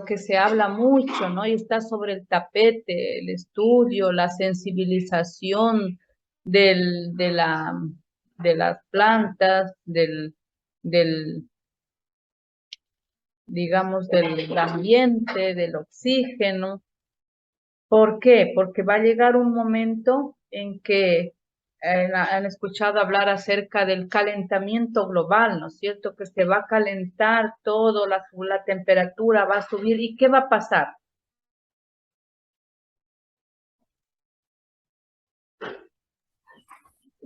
que se habla mucho, ¿no? Y está sobre el tapete, el estudio, la sensibilización de las plantas, digamos, del ambiente, del oxígeno. ¿Por qué? Porque va a llegar un momento en que han escuchado hablar acerca del calentamiento global, ¿no es cierto? Que se va a calentar todo, la temperatura va a subir. ¿Y qué va a pasar?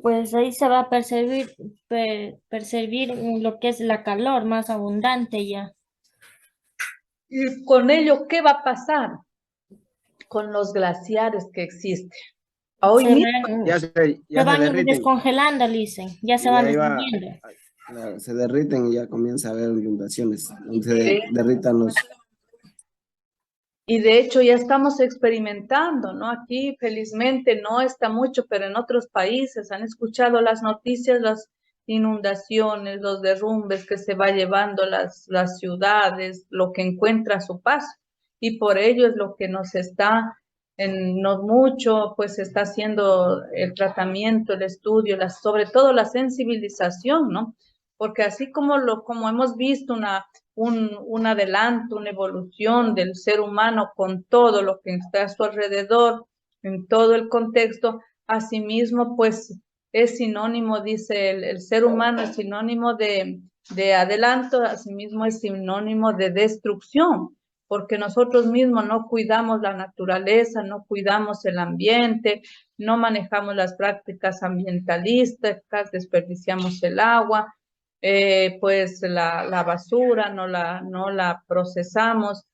Pues ahí se va a percibir lo que es la calor más abundante ya. Y con ello, ¿qué va a pasar? Con los glaciares que existen. Hoy Se van descongelando, dicen, ya se van descendiendo. Se derriten y ya comienza a haber inundaciones, se derritan los... Y de hecho ya estamos experimentando, ¿no? Aquí felizmente no está mucho, pero en otros países han escuchado las noticias, las inundaciones, los derrumbes que se va llevando las ciudades, lo que encuentra a su paso. Y por ello es lo que nos está, no mucho, pues se está haciendo el tratamiento, el estudio, sobre todo la sensibilización, ¿no? Porque así como hemos visto un adelanto, una evolución del ser humano con todo lo que está a su alrededor, en todo el contexto, asimismo, pues es sinónimo, dice el ser humano, es sinónimo de de adelanto, asimismo es sinónimo de destrucción, porque nosotros mismos no cuidamos la naturaleza, no cuidamos el ambiente, no manejamos las prácticas ambientalistas, desperdiciamos el agua, pues la basura no la procesamos.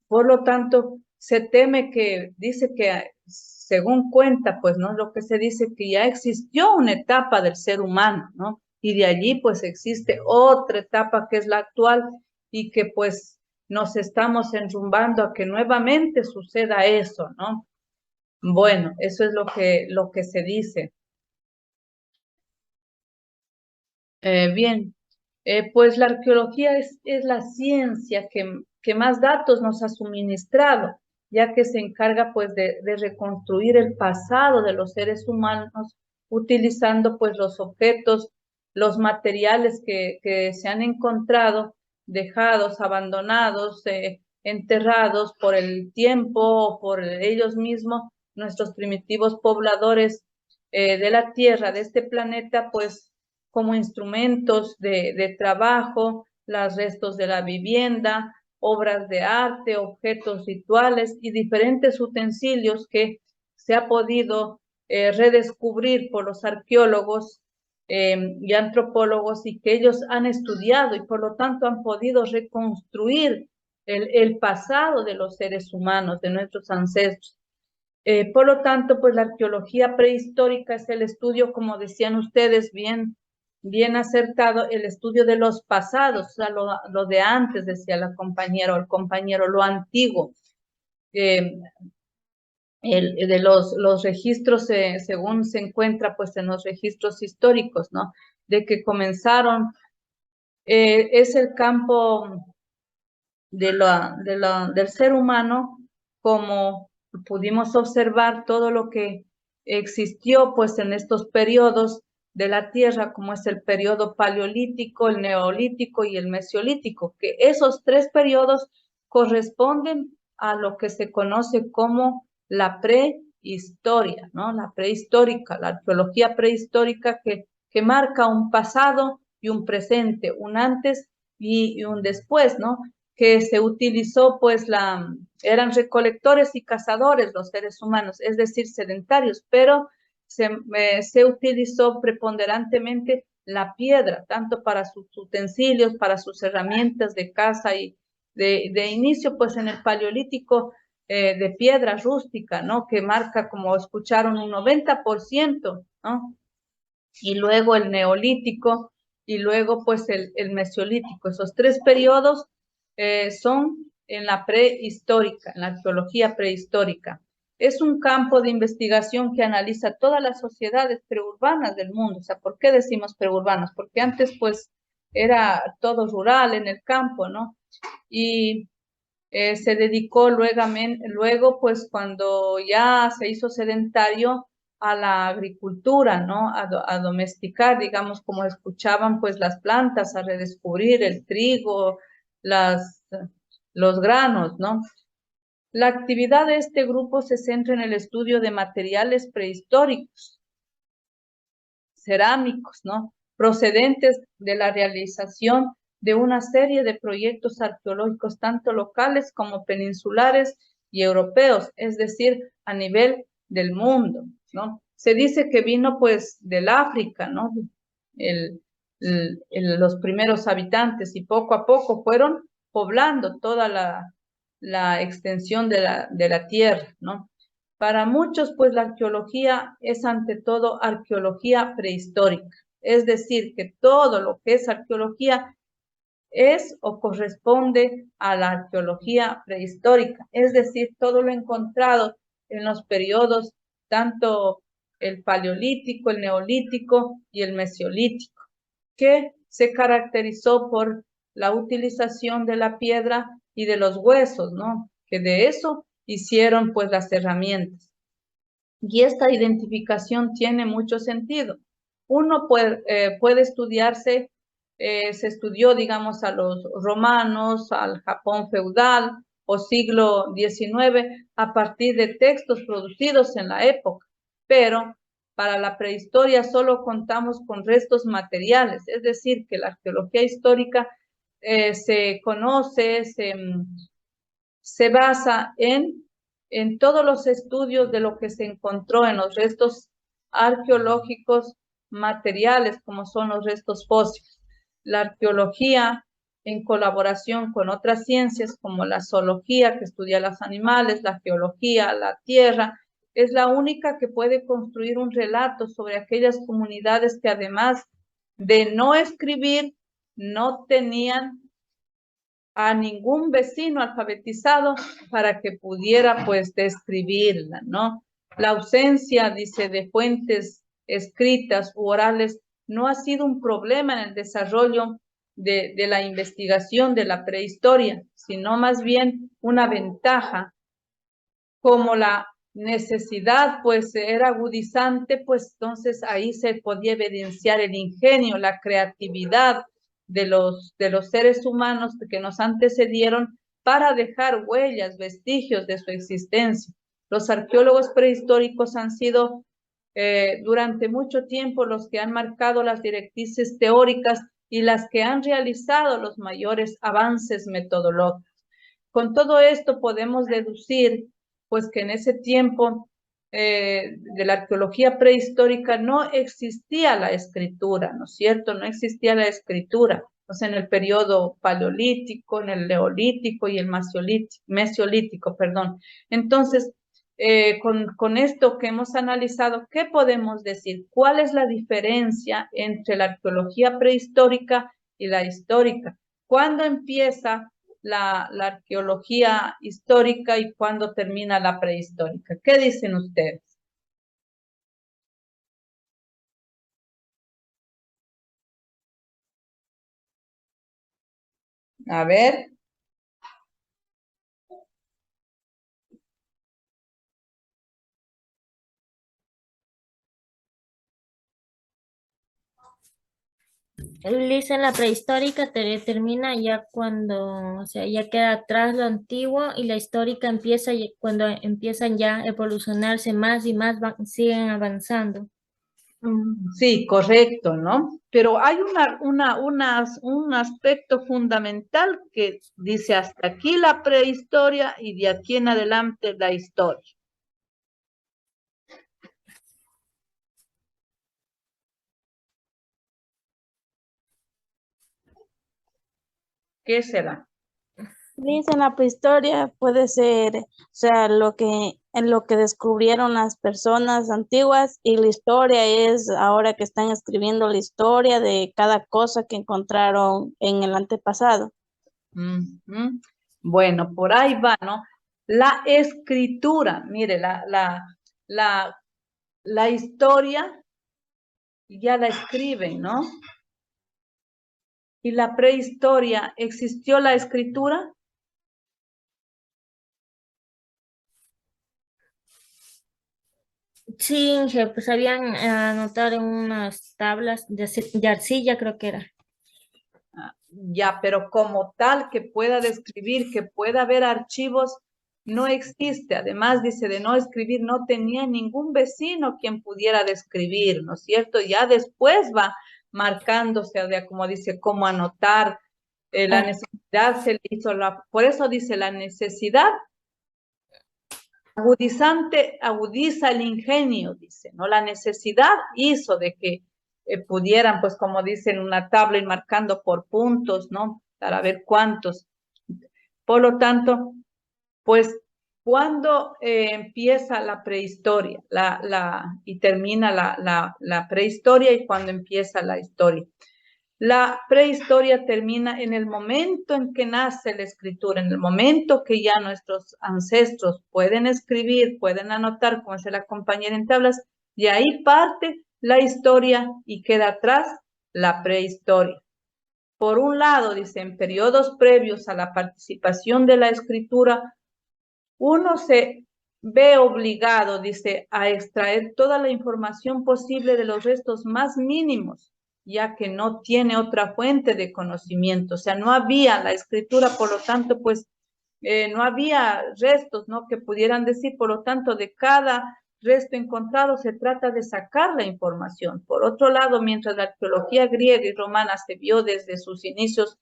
Por lo tanto, se teme que, dice que según cuenta, pues, ¿no? Lo que se dice que ya existió una etapa del ser humano, ¿no? Y de allí, pues, existe otra etapa que es la actual y que, pues, nos estamos enrumbando a que nuevamente suceda eso, ¿no? Bueno, eso es lo que se dice. Bien, pues la arqueología es la ciencia que más datos nos ha suministrado, ya que se encarga pues de reconstruir el pasado de los seres humanos utilizando pues los objetos, los materiales que se han encontrado, dejados, abandonados, enterrados por el tiempo, por ellos mismos, nuestros primitivos pobladores de la Tierra, de este planeta, pues como instrumentos de trabajo, los restos de la vivienda, obras de arte, objetos rituales y diferentes utensilios que se ha podido redescubrir por los arqueólogos y antropólogos y que ellos han estudiado y por lo tanto han podido reconstruir el pasado de los seres humanos, de nuestros ancestros. Por lo tanto, pues la arqueología prehistórica es el estudio, como decían ustedes, bien acertado, el estudio de los pasados, o sea, lo de antes, decía la compañera o el compañero, lo antiguo. De los registros, según se encuentra pues en los registros históricos, ¿no? De que comenzaron, es el campo del ser humano, como pudimos observar todo lo que existió pues en estos periodos de la Tierra, como es el periodo paleolítico, el neolítico y el mesolítico, que esos tres periodos corresponden a lo que se conoce como la prehistoria, ¿no? La prehistórica, la arqueología prehistórica que marca un pasado y un presente, un antes y un después, ¿no? Que se utilizó, pues, eran recolectores y cazadores los seres humanos, es decir, sedentarios, pero se utilizó preponderantemente la piedra, tanto para sus utensilios, para sus herramientas de caza y de inicio, pues, en el paleolítico, de piedra rústica, ¿no? Que marca, como escucharon, un 90%, ¿no? Y luego el neolítico, y luego, pues, el mesolítico. Esos tres periodos son en la prehistórica, en la arqueología prehistórica. Es un campo de investigación que analiza todas las sociedades preurbanas del mundo. O sea, ¿por qué decimos preurbanas? Porque antes, pues, era todo rural en el campo, ¿no? Y se dedicó luego, pues, cuando ya se hizo sedentario, a la agricultura, ¿no? A domesticar, digamos, como escuchaban, pues, las plantas, a redescubrir el trigo, los granos, ¿no? La actividad de este grupo se centra en el estudio de materiales prehistóricos, cerámicos, ¿no? Procedentes de la realización de una serie de proyectos arqueológicos, tanto locales como peninsulares y europeos, es decir, a nivel del mundo, ¿no? Se dice que vino, pues, del África, ¿no? Los primeros habitantes y poco a poco fueron poblando toda la extensión de la tierra, ¿no? Para muchos, pues, la arqueología es ante todo arqueología prehistórica, es decir, que todo lo que es arqueología es o corresponde a la arqueología prehistórica, es decir, todo lo encontrado en los periodos, tanto el paleolítico, el neolítico y el mesolítico, que se caracterizó por la utilización de la piedra y de los huesos, ¿no? Que de eso hicieron, pues, las herramientas. Y esta identificación tiene mucho sentido. Uno puede estudiarse, se estudió, digamos, a los romanos, al Japón feudal o siglo XIX a partir de textos producidos en la época, pero para la prehistoria solo contamos con restos materiales, es decir, que la arqueología histórica se conoce, se basa en todos los estudios de lo que se encontró en los restos arqueológicos materiales, como son los restos fósiles. La arqueología, en colaboración con otras ciencias como la zoología, que estudia los animales, la geología, la tierra, es la única que puede construir un relato sobre aquellas comunidades que además de no escribir, no tenían a ningún vecino alfabetizado para que pudiera pues describirla, ¿no? La ausencia, dice, de fuentes escritas u orales no ha sido un problema en el desarrollo de la investigación de la prehistoria, sino más bien una ventaja. Como la necesidad pues era agudizante, pues entonces ahí se podía evidenciar el ingenio, la creatividad de los seres humanos que nos antecedieron para dejar huellas, vestigios de su existencia. Los arqueólogos prehistóricos han sido durante mucho tiempo los que han marcado las directrices teóricas y las que han realizado los mayores avances metodológicos. Con todo esto podemos deducir pues que en ese tiempo de la arqueología prehistórica no existía la escritura, ¿no es cierto? No existía la escritura. O sea, en el periodo paleolítico, en el neolítico y el mesiolítico, perdón. Entonces, con esto que hemos analizado, ¿qué podemos decir? ¿Cuál es la diferencia entre la arqueología prehistórica y la histórica? ¿Cuándo empieza la arqueología histórica y cuándo termina la prehistórica? ¿Qué dicen ustedes? A ver. Dicen la prehistórica termina ya cuando, o sea, ya queda atrás lo antiguo, y la histórica empieza cuando empiezan ya a evolucionarse más y más, siguen avanzando. Sí, correcto, ¿no? Pero hay un aspecto fundamental que dice hasta aquí la prehistoria y de aquí en adelante la historia. ¿Qué será? Dice, en la prehistoria puede ser, o sea, en lo que descubrieron las personas antiguas, y la historia es ahora que están escribiendo la historia de cada cosa que encontraron en el antepasado. Bueno, por ahí va, ¿no? La escritura, mire, la historia ya la escriben, ¿no? ¿Y la prehistoria, existió la escritura? Sí, pues sabían anotar en unas tablas de arcilla, creo que era. Ya, pero como tal que pueda describir, que pueda haber archivos, no existe. Además, dice, de no escribir, no tenía ningún vecino quien pudiera describir, ¿no es cierto? Ya después va marcándose, o sea, como dice, cómo anotar. La necesidad se le hizo, por eso dice, la necesidad agudiza el ingenio, dice, ¿no? La necesidad hizo de que pudieran, pues como dicen, una tabla ir marcando por puntos, ¿no? Para ver cuántos. Por lo tanto, pues, ¿cuándo empieza la prehistoria? Y termina la prehistoria, y cuándo empieza la historia. La prehistoria termina en el momento en que nace la escritura, en el momento que ya nuestros ancestros pueden escribir, pueden anotar, como dice la compañera en tablas, y ahí parte la historia y queda atrás la prehistoria. Por un lado, dice, en periodos previos a la participación de la escritura, uno se ve obligado, dice, a extraer toda la información posible de los restos más mínimos, ya que no tiene otra fuente de conocimiento. O sea, no había la escritura, por lo tanto, pues no había restos, ¿no? Que pudieran decir, por lo tanto, de cada resto encontrado, se trata de sacar la información. Por otro lado, mientras la arqueología griega y romana se vio desde sus inicios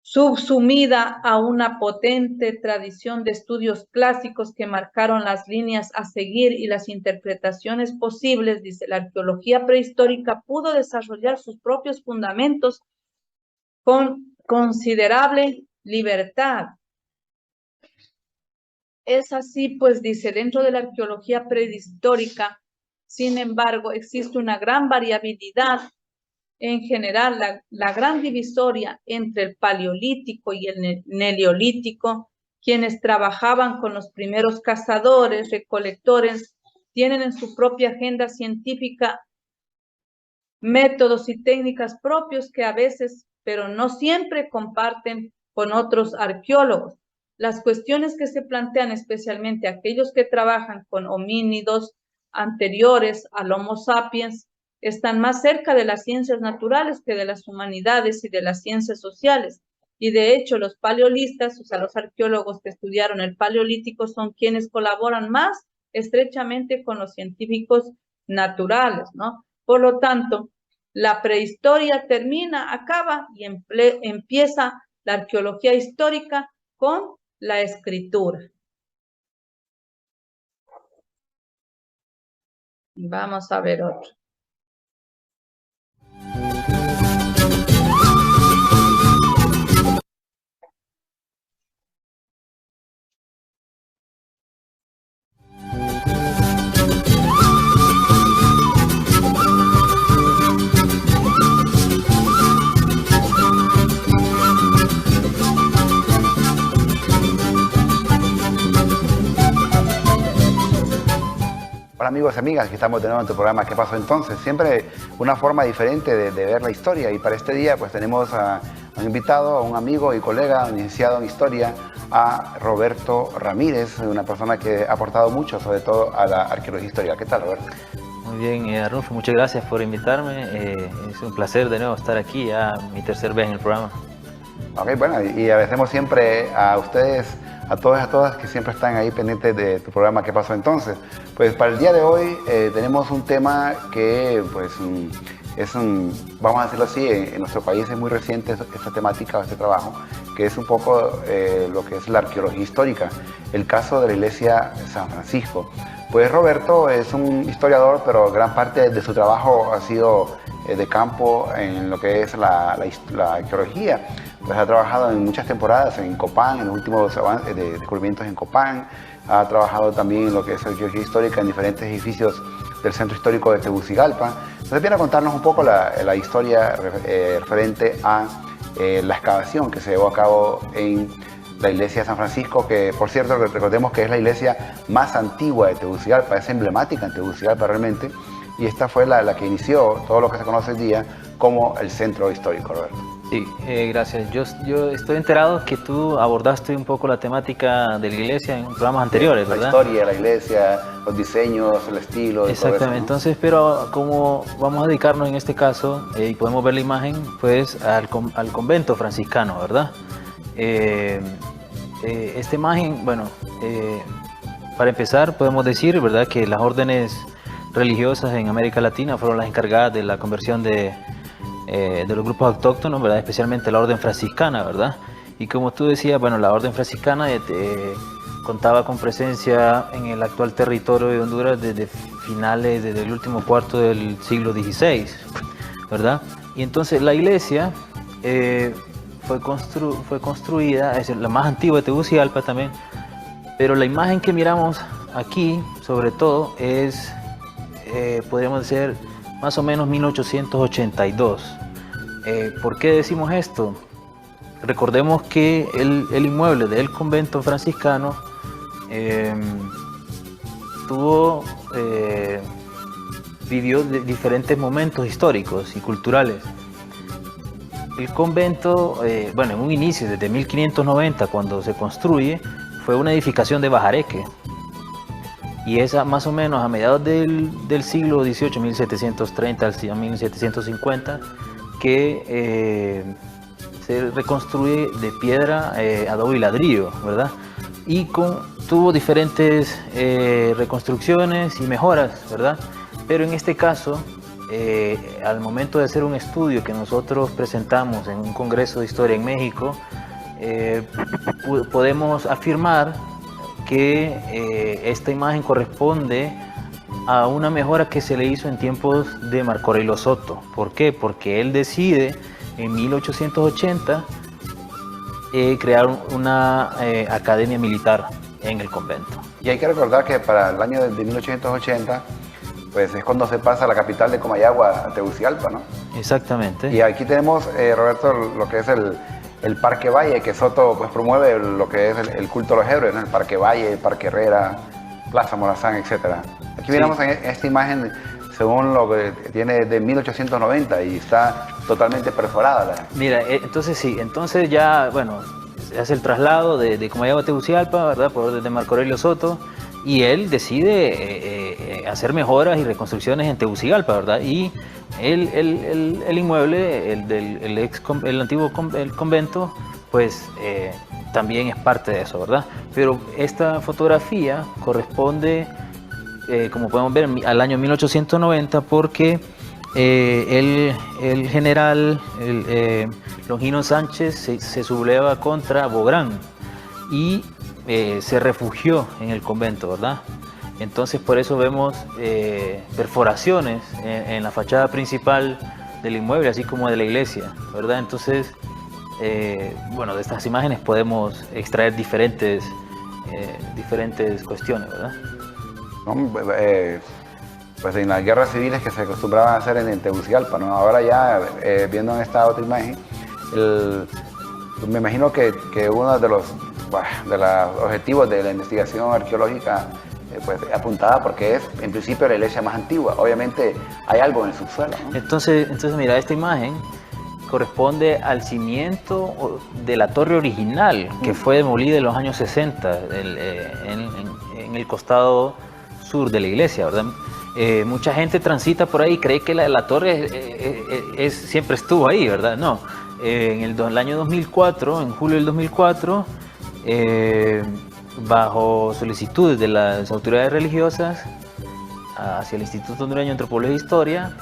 subsumida a una potente tradición de estudios clásicos que marcaron las líneas a seguir y las interpretaciones posibles, dice, la arqueología prehistórica pudo desarrollar sus propios fundamentos con considerable libertad. Es así, pues, dice, dentro de la arqueología prehistórica, sin embargo, existe una gran variabilidad. En general, la gran divisoria entre el paleolítico y el neolítico, quienes trabajaban con los primeros cazadores, recolectores, tienen en su propia agenda científica métodos y técnicas propios que a veces, pero no siempre, comparten con otros arqueólogos. Las cuestiones que se plantean, especialmente aquellos que trabajan con homínidos anteriores al Homo sapiens, están más cerca de las ciencias naturales que de las humanidades y de las ciencias sociales. Y de hecho, los paleolistas, o sea, los arqueólogos que estudiaron el paleolítico, son quienes colaboran más estrechamente con los científicos naturales, ¿no? Por lo tanto, la prehistoria termina, acaba y empieza la arqueología histórica con la escritura. Vamos a ver otro. Hola amigos y amigas, aquí estamos de nuevo en tu programa ¿Qué pasó entonces? Siempre una forma diferente de ver la historia, y para este día pues tenemos a un invitado, a un amigo y colega, un licenciado en historia, a Roberto Ramírez, una persona que ha aportado mucho, sobre todo a la arqueología histórica. ¿Qué tal, Roberto? Muy bien, Arnulfo, muchas gracias por invitarme. Es un placer de nuevo estar aquí, ya mi tercera vez en el programa. Ok, bueno, y agradecemos siempre a ustedes, a todos y a todas que siempre están ahí pendientes de tu programa ¿Qué pasó entonces? Pues para el día de hoy tenemos un tema que pues vamos a decirlo así, en nuestro país es muy reciente esta temática, este trabajo, que es un poco lo que es la arqueología histórica, el caso de la iglesia San Francisco. Pues Roberto es un historiador, pero gran parte de su trabajo ha sido de campo en lo que es la arqueología. Pues ha trabajado en muchas temporadas en Copán, en los últimos descubrimientos en Copán. Ha trabajado también en lo que es arqueología histórica en diferentes edificios del centro histórico de Tegucigalpa. Entonces viene a contarnos un poco la historia referente a la excavación que se llevó a cabo en la iglesia de San Francisco, que por cierto recordemos que es la iglesia más antigua de Tegucigalpa, es emblemática en Tegucigalpa realmente, y esta fue la que inició todo lo que se conoce hoy día como el centro histórico, Roberto. Sí, gracias. Yo estoy enterado que tú abordaste un poco la temática de la iglesia en programas anteriores, ¿verdad? La historia de la iglesia, los diseños, el estilo. Exactamente, todo eso, ¿no? Entonces, pero como vamos a dedicarnos en este caso, y podemos ver la imagen, pues al convento franciscano, ¿verdad? Esta imagen, bueno, para empezar podemos decir, ¿verdad?, que las órdenes religiosas en América Latina fueron las encargadas de la conversión de los grupos autóctonos, ¿verdad?, especialmente la orden franciscana, ¿verdad? Y como tú decías, bueno, la orden franciscana contaba con presencia en el actual territorio de Honduras desde finales, desde el último cuarto del siglo XVI, ¿verdad? Y entonces la iglesia fue construida, es la más antigua de Tegucigalpa también, pero la imagen que miramos aquí, sobre todo, es, podríamos decir, más o menos 1882. ¿Por qué decimos esto? Recordemos que el inmueble del convento franciscano vivió diferentes momentos históricos y culturales. El convento, bueno, en un inicio, desde 1590, cuando se construye, fue una edificación de bajareque. Y esa más o menos a mediados del siglo XVIII, 1730 a 1750, que se reconstruye de piedra, adobe y ladrillo, ¿verdad? y tuvo diferentes reconstrucciones y mejoras, ¿verdad? Pero en este caso, al momento de hacer un estudio que nosotros presentamos en un congreso de historia en México, podemos afirmar que esta imagen corresponde a una mejora que se le hizo en tiempos de Marco Aurelio Soto. ¿Por qué? Porque él decide en 1880 crear una academia militar en el convento. Y hay que recordar que para el año de 1880 pues es cuando se pasa a la capital de Comayagua a Tegucigalpa, ¿no? Exactamente. Y aquí tenemos, Roberto, lo que es el Parque Valle, que Soto pues promueve lo que es el culto a los héroes, ¿no? El Parque Valle, el Parque Herrera, Plaza Morazán, etc. Aquí miramos en esta imagen, según lo que tiene de 1890 y está totalmente perforada. Mira, entonces sí, entonces ya, bueno, se hace el traslado de Comayagua a Tegucigalpa, ¿verdad? Por orden de Marco Aurelio Soto. Y él decide hacer mejoras y reconstrucciones en Tegucigalpa, ¿verdad? Y el inmueble, el antiguo convento, pues también es parte de eso, ¿verdad? Pero esta fotografía corresponde, como podemos ver, al año 1890 porque el general Longino Sánchez se subleva contra Bográn y se refugió en el convento, ¿verdad? Entonces por eso vemos perforaciones en la fachada principal del inmueble, así como de la iglesia, ¿verdad? Entonces, bueno, de estas imágenes podemos extraer diferentes cuestiones, ¿verdad? Pues en las guerras civiles que se acostumbraban a hacer en Tegucigalpa, ¿no? Ahora ya, viendo en esta otra imagen, me imagino que uno de los objetivos de la investigación arqueológica pues apuntada porque es en principio la iglesia más antigua, obviamente hay algo en el subsuelo, ¿no? Entonces mira, esta imagen corresponde al cimiento de la torre original que fue demolida en los años 60 en el costado sur de la iglesia, ¿verdad? Mucha gente transita por ahí y cree que la torre siempre estuvo ahí, ¿verdad? No, en el año 2004, en julio del 2004, bajo solicitudes de las autoridades religiosas hacia el Instituto Hondureño de Antropología e Historia,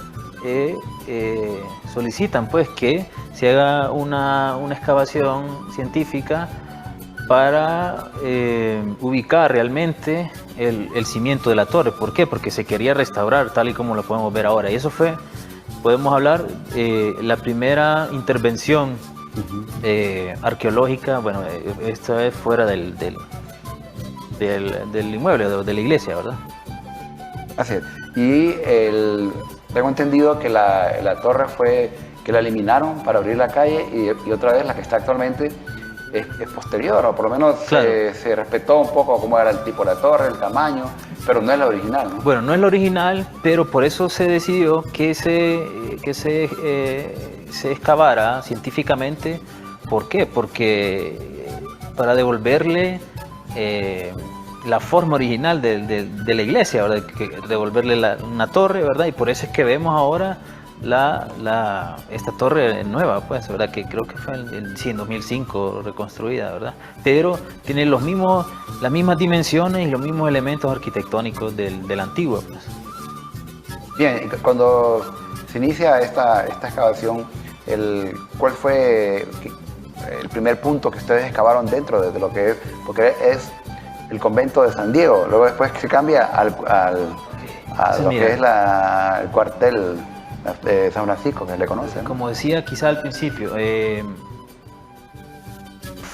solicitan pues que se haga una excavación científica para ubicar realmente el cimiento de la torre. ¿Por qué? Porque se quería restaurar tal y como lo podemos ver ahora. Y eso fue, podemos hablar, la primera intervención arqueológica. Bueno, esta es fuera del inmueble, de la iglesia, ¿verdad? Así es. Y tengo entendido que la torre fue que la eliminaron para abrir la calle y otra vez la que está actualmente es posterior, o por lo menos claro, se respetó un poco cómo era el tipo de la torre, el tamaño, pero no es la original, ¿no? Bueno, no es la original, pero por eso se decidió que se excavara científicamente. ¿Por qué? Porque para devolverle la forma original de la iglesia, ¿verdad? Devolverle una torre, ¿verdad? Y por eso es que vemos ahora esta torre nueva, pues, ¿verdad? Que creo que fue en 2005 reconstruida, ¿verdad? Pero tiene las mismas dimensiones y los mismos elementos arquitectónicos del antiguo, pues. Bien, cuando se inicia esta excavación, ¿cuál fue el primer punto que ustedes excavaron dentro de lo que es? Porque es el convento de San Diego, luego después se cambia a lo que es el cuartel de San Francisco, que se le conoce, ¿no? Como decía quizá al principio,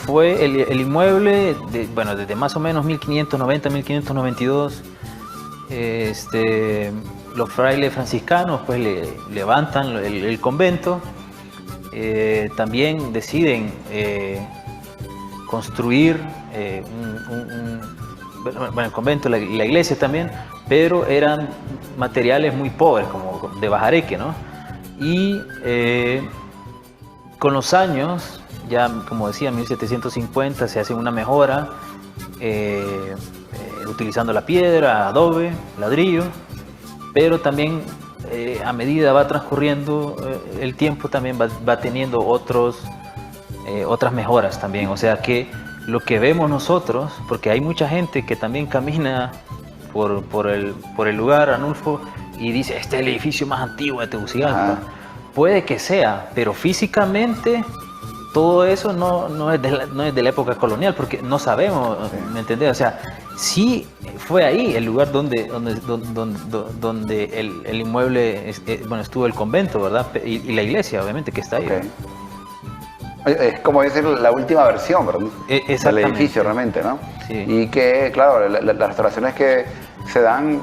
fue el inmueble, desde más o menos 1590, 1592, los frailes franciscanos pues levantan el convento, también deciden construir el convento, la iglesia también, pero eran materiales muy pobres, como de bajareque, ¿no? Y con los años, ya como decía, en 1750 se hace una mejora, utilizando la piedra, adobe, ladrillo, pero también a medida va transcurriendo el tiempo también va teniendo otras mejoras también, o sea que lo que vemos nosotros, porque hay mucha gente que también camina por el lugar, Arnulfo, y dice, este es el edificio más antiguo de Tegucigalpa. Puede que sea, pero físicamente todo eso no es de la época colonial, porque no sabemos, ¿me entendés? O sea, sí fue ahí el lugar donde el inmueble, bueno, estuvo el convento, ¿verdad? Y la iglesia, obviamente, que está ahí. Es como decir la última versión, ¿verdad? Del edificio realmente, ¿no? Sí. Y que, claro, las restauraciones que se dan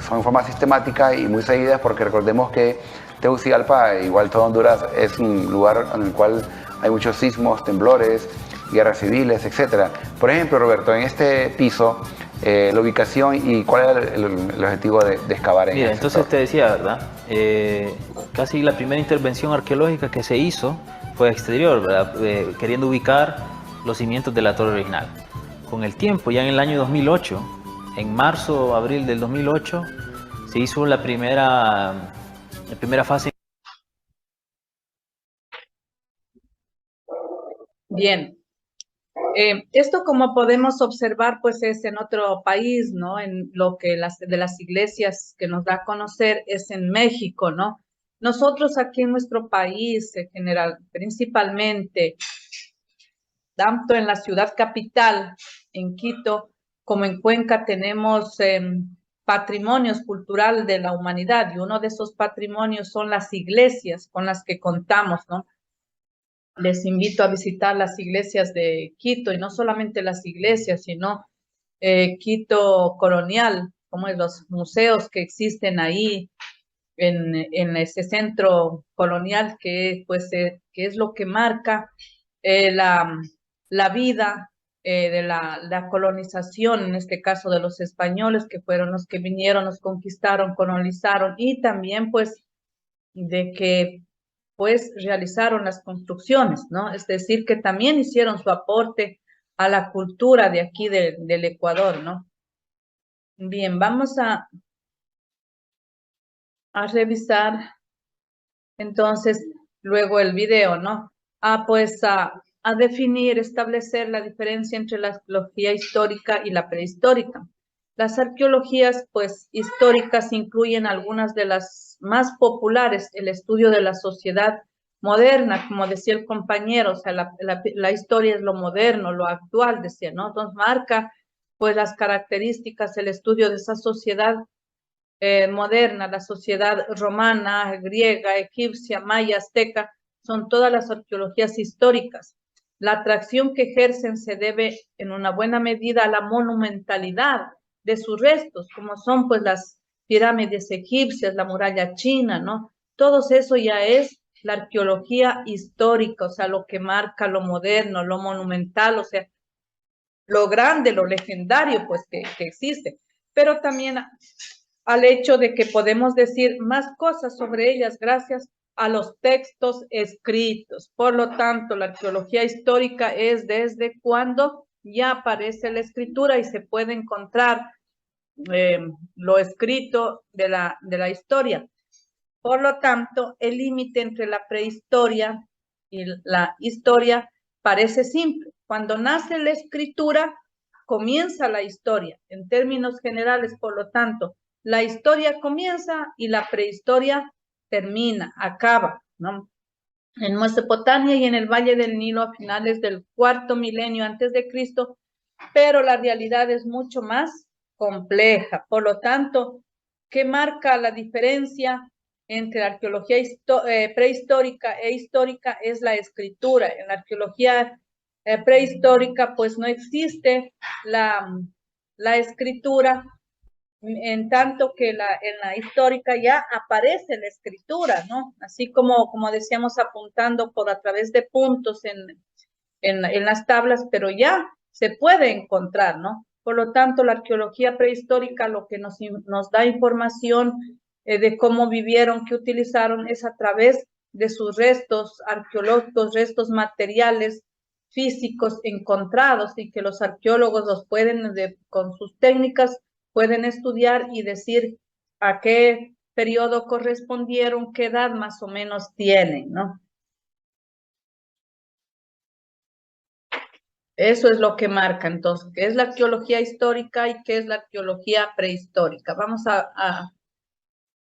son en forma sistemática y muy seguidas, porque recordemos que Tegucigalpa, igual todo Honduras, es un lugar en el cual hay muchos sismos, temblores, guerras civiles, etc. Por ejemplo, Roberto, en este piso, la ubicación y cuál era el objetivo de excavar en Mira, ese entonces sector. te decía, ¿verdad? Casi la primera intervención arqueológica que se hizo fue exterior, ¿verdad? Queriendo ubicar los cimientos de la torre original. Con el tiempo, ya en el año 2008, en marzo o abril del 2008, se hizo la primera fase. Bien. Esto, como podemos observar, pues es en otro país, ¿no? En lo que de las iglesias que nos da a conocer es en México, ¿no? Nosotros aquí en nuestro país, en general, principalmente, tanto en la ciudad capital, en Quito, como en Cuenca, tenemos patrimonios culturales de la humanidad, y uno de esos patrimonios son las iglesias con las que contamos, ¿no? Les invito a visitar las iglesias de Quito, y no solamente las iglesias, sino Quito colonial, como los museos que existen ahí en ese centro colonial, que es lo que marca la vida de la colonización, en este caso de los españoles, que fueron los que vinieron, nos conquistaron, colonizaron, y también pues de que pues realizaron las construcciones, ¿no? Es decir, que también hicieron su aporte a la cultura de aquí del Ecuador, ¿no? Bien, vamos a revisar entonces luego el video, ¿no? Pues a definir, establecer la diferencia entre la arqueología histórica y la prehistórica. Las arqueologías, pues, históricas incluyen algunas de las más populares, el estudio de la sociedad moderna, como decía el compañero, o sea, la historia es lo moderno, lo actual, decía, ¿no? Entonces marca, pues, las características, el estudio de esa sociedad moderna, la sociedad romana, griega, egipcia, maya, azteca, son todas las arqueologías históricas. La atracción que ejercen se debe en una buena medida a la monumentalidad de sus restos, como son pues las pirámides egipcias, la muralla china, ¿no? Todo eso ya es la arqueología histórica, o sea, lo que marca lo moderno, lo monumental, o sea, lo grande, lo legendario, pues que existe. Pero también al hecho de que podemos decir más cosas sobre ellas gracias a los textos escritos. Por lo tanto, la arqueología histórica es desde cuando ya aparece la escritura y se puede encontrar lo escrito de la historia. Por lo tanto, el límite entre la prehistoria y la historia parece simple. Cuando nace la escritura, comienza la historia. En términos generales, por lo tanto, la historia comienza y la prehistoria termina, acaba, ¿no? En Mesopotamia y en el Valle del Nilo a finales del cuarto milenio antes de Cristo, pero la realidad es mucho más compleja. Por lo tanto, ¿qué marca la diferencia entre la arqueología prehistórica e histórica? Es la escritura. En la arqueología prehistórica, pues no existe la escritura, en tanto que en la histórica ya aparece la escritura, ¿no? Así como decíamos, apuntando a través de puntos en las tablas, pero ya se puede encontrar, ¿no? Por lo tanto, la arqueología prehistórica lo que nos da información de cómo vivieron, qué utilizaron, es a través de sus restos arqueológicos, restos materiales, físicos encontrados, y que los arqueólogos los pueden, con sus técnicas, pueden estudiar y decir a qué periodo correspondieron, qué edad más o menos tienen, ¿no? Eso es lo que marca entonces, qué es la arqueología histórica y qué es la arqueología prehistórica. Vamos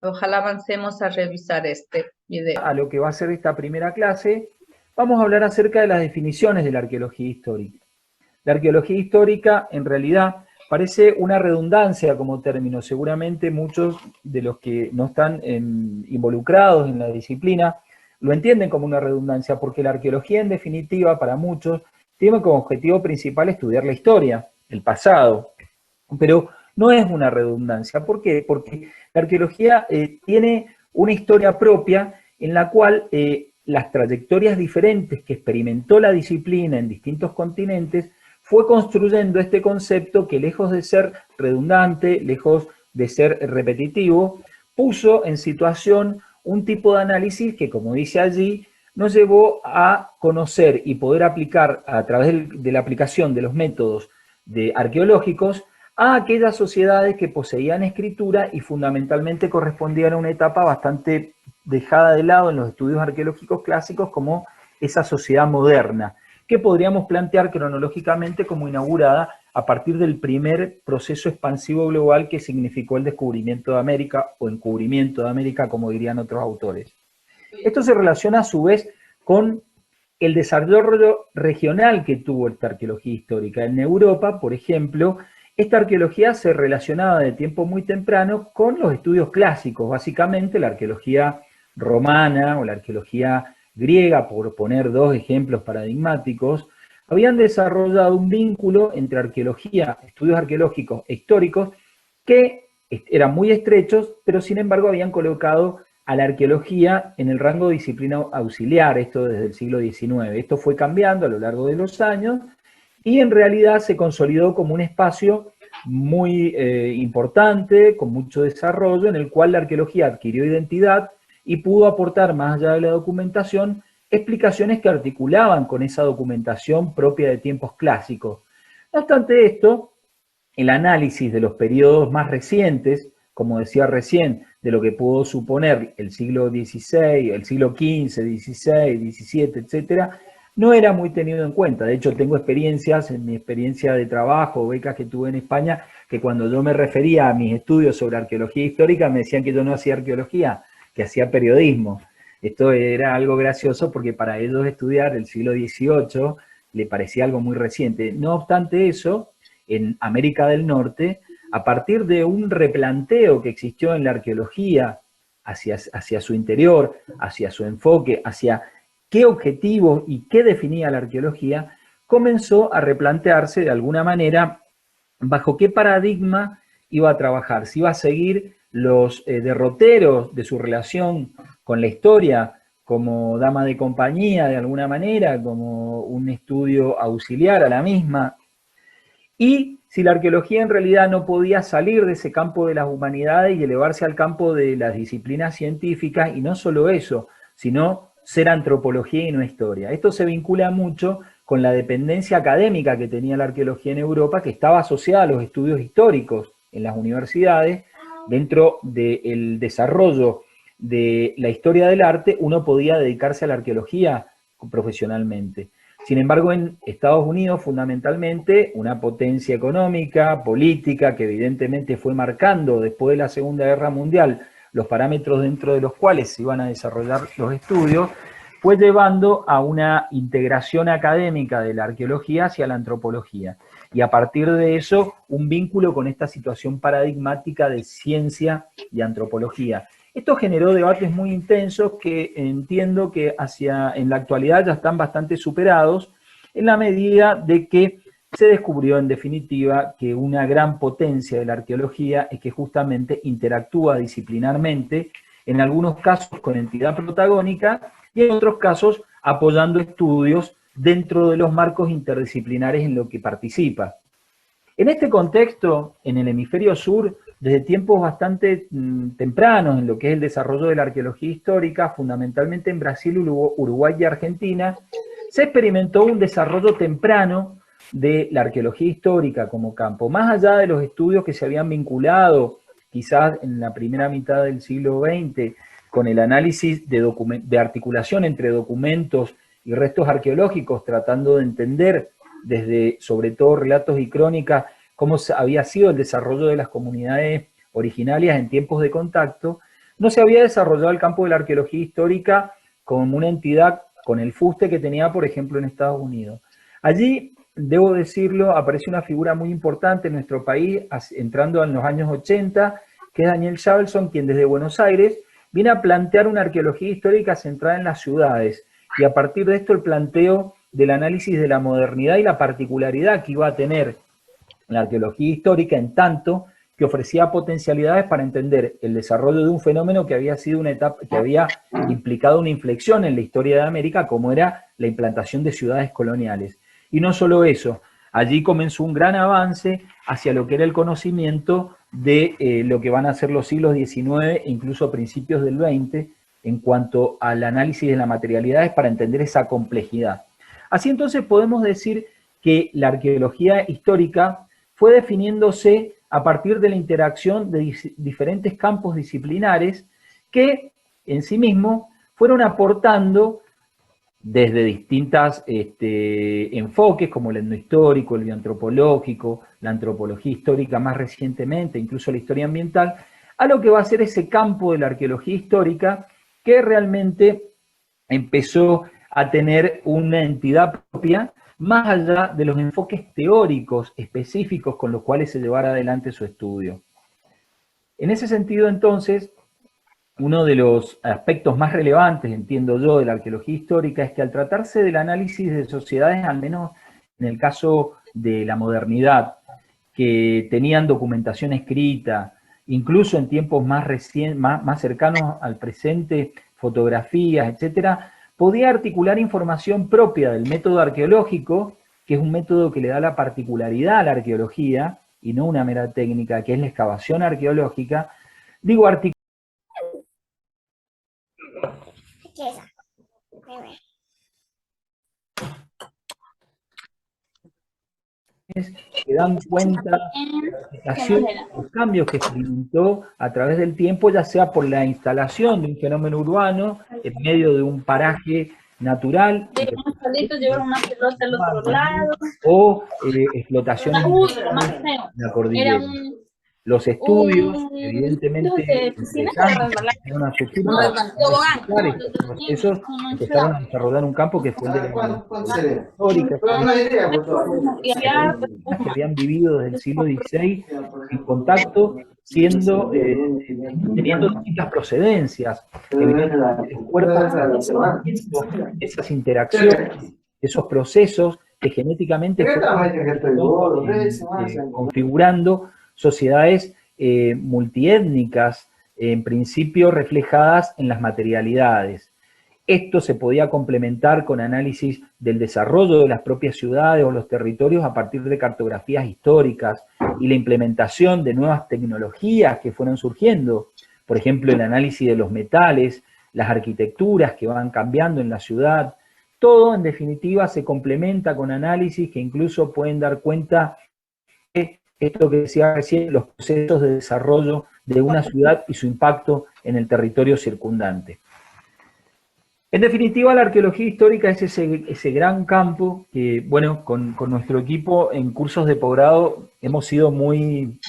ojalá avancemos a revisar este video. A lo que va a ser esta primera clase, vamos a hablar acerca de las definiciones de la arqueología histórica. La arqueología histórica, en realidad, parece una redundancia como término. Seguramente muchos de los que no están involucrados en la disciplina lo entienden como una redundancia, porque la arqueología, en definitiva, para muchos, tiene como objetivo principal estudiar la historia, el pasado. Pero no es una redundancia. ¿Por qué? Porque la arqueología tiene una historia propia en la cual las trayectorias diferentes que experimentó la disciplina en distintos continentes fue construyendo este concepto que, lejos de ser redundante, lejos de ser repetitivo, puso en situación un tipo de análisis que, como dice allí, nos llevó a conocer y poder aplicar a través de la aplicación de los métodos arqueológicos a aquellas sociedades que poseían escritura y fundamentalmente correspondían a una etapa bastante dejada de lado en los estudios arqueológicos clásicos, como esa sociedad moderna, que podríamos plantear cronológicamente como inaugurada a partir del primer proceso expansivo global que significó el descubrimiento de América, o encubrimiento de América, como dirían otros autores. Esto se relaciona a su vez con el desarrollo regional que tuvo esta arqueología histórica. En Europa, por ejemplo, esta arqueología se relacionaba de tiempo muy temprano con los estudios clásicos, básicamente la arqueología romana o la arqueología griega, por poner dos ejemplos paradigmáticos, habían desarrollado un vínculo entre arqueología, estudios arqueológicos e históricos, que eran muy estrechos, pero sin embargo habían colocado a la arqueología en el rango de disciplina auxiliar, esto desde el siglo XIX. Esto fue cambiando a lo largo de los años y en realidad se consolidó como un espacio muy importante, con mucho desarrollo, en el cual la arqueología adquirió identidad y pudo aportar, más allá de la documentación, explicaciones que articulaban con esa documentación propia de tiempos clásicos. No obstante esto, el análisis de los periodos más recientes, como decía recién, de lo que pudo suponer el siglo XVI, el siglo XV, XVI, XVII, etcétera, no era muy tenido en cuenta. De hecho, tengo experiencias, en mi experiencia de trabajo, becas que tuve en España, que cuando yo me refería a mis estudios sobre arqueología histórica, me decían que yo no hacía arqueología, que hacía periodismo. Esto era algo gracioso porque para ellos estudiar el siglo XVIII le parecía algo muy reciente. No obstante eso, en América del Norte, a partir de un replanteo que existió en la arqueología hacia su interior, hacia su enfoque, hacia qué objetivos y qué definía la arqueología, comenzó a replantearse de alguna manera bajo qué paradigma iba a trabajar, si iba a seguir los derroteros de su relación con la historia como dama de compañía de alguna manera, como un estudio auxiliar a la misma, y si la arqueología en realidad no podía salir de ese campo de las humanidades y elevarse al campo de las disciplinas científicas, y no solo eso, sino ser antropología y no historia. Esto se vincula mucho con la dependencia académica que tenía la arqueología en Europa, que estaba asociada a los estudios históricos en las universidades. Dentro del desarrollo de la historia del arte, uno podía dedicarse a la arqueología profesionalmente. Sin embargo, en Estados Unidos, fundamentalmente, una potencia económica, política, que evidentemente fue marcando después de la Segunda Guerra Mundial los parámetros dentro de los cuales se iban a desarrollar los estudios, fue llevando a una integración académica de la arqueología hacia la antropología. Y a partir de eso, un vínculo con esta situación paradigmática de ciencia y antropología. Esto generó debates muy intensos que entiendo que en la actualidad ya están bastante superados, en la medida de que se descubrió en definitiva que una gran potencia de la arqueología es que justamente interactúa disciplinarmente, en algunos casos con entidad protagónica y en otros casos apoyando estudios dentro de los marcos interdisciplinares en los que participa. En este contexto, en el hemisferio sur, desde tiempos bastante tempranos en lo que es el desarrollo de la arqueología histórica, fundamentalmente en Brasil, Uruguay y Argentina, se experimentó un desarrollo temprano de la arqueología histórica como campo, más allá de los estudios que se habían vinculado quizás en la primera mitad del siglo XX con el análisis de articulación entre documentos y restos arqueológicos, tratando de entender desde sobre todo relatos y crónicas, cómo había sido el desarrollo de las comunidades originarias en tiempos de contacto, no se había desarrollado el campo de la arqueología histórica como una entidad con el fuste que tenía, por ejemplo, en Estados Unidos. Allí, debo decirlo, aparece una figura muy importante en nuestro país, entrando en los años 80, que es Daniel Shavelson, quien desde Buenos Aires viene a plantear una arqueología histórica centrada en las ciudades, y a partir de esto el planteo del análisis de la modernidad y la particularidad que iba a tener la arqueología histórica, en tanto que ofrecía potencialidades para entender el desarrollo de un fenómeno que había sido una etapa, que había implicado una inflexión en la historia de América, como era la implantación de ciudades coloniales. Y no solo eso, allí comenzó un gran avance hacia lo que era el conocimiento de lo que van a ser los siglos XIX e incluso principios del XX, en cuanto al análisis de las materialidades para entender esa complejidad. Así entonces podemos decir que la arqueología histórica fue definiéndose a partir de la interacción de diferentes campos disciplinares que en sí mismos fueron aportando desde distintos enfoques como el etnohistórico, el bioantropológico, la antropología histórica más recientemente, incluso la historia ambiental, a lo que va a ser ese campo de la arqueología histórica que realmente empezó a tener una entidad propia más allá de los enfoques teóricos específicos con los cuales se llevara adelante su estudio. En ese sentido, entonces, uno de los aspectos más relevantes, entiendo yo, de la arqueología histórica es que al tratarse del análisis de sociedades, al menos en el caso de la modernidad, que tenían documentación escrita, incluso en tiempos más cercanos al presente, fotografías, etcétera, podía articular información propia del método arqueológico, que es un método que le da la particularidad a la arqueología, y no una mera técnica, que es la excavación arqueológica. Digo que dan cuenta de los cambios que experimentó a través del tiempo, ya sea por la instalación de un fenómeno urbano en medio de un paraje natural, o explotaciones de la cordillera. Los estudios, evidentemente, empezaron a surgir estos procesos, empezaron a desarrollar un campo que fue el de la histórica, que habían vivido desde el siglo XVI en contacto, teniendo distintas procedencias, evidentemente el cuerpo, esas interacciones, esos procesos que genéticamente fueron configurando sociedades multiétnicas, en principio reflejadas en las materialidades. Esto se podía complementar con análisis del desarrollo de las propias ciudades o los territorios a partir de cartografías históricas y la implementación de nuevas tecnologías que fueron surgiendo, por ejemplo, el análisis de los metales, las arquitecturas que van cambiando en la ciudad. Todo, en definitiva, se complementa con análisis que incluso pueden dar cuenta de esto que decía recién, los procesos de desarrollo de una ciudad y su impacto en el territorio circundante. En definitiva, la arqueología histórica es ese gran campo que, bueno, con nuestro equipo en cursos de posgrado hemos sido muy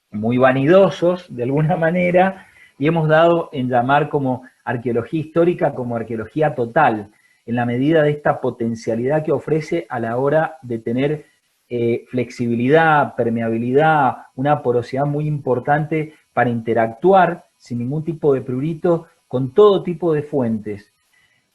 vanidosos, de alguna manera, y hemos dado en llamar como arqueología histórica como arqueología total, en la medida de esta potencialidad que ofrece a la hora de tener flexibilidad, permeabilidad, una porosidad muy importante para interactuar sin ningún tipo de prurito con todo tipo de fuentes.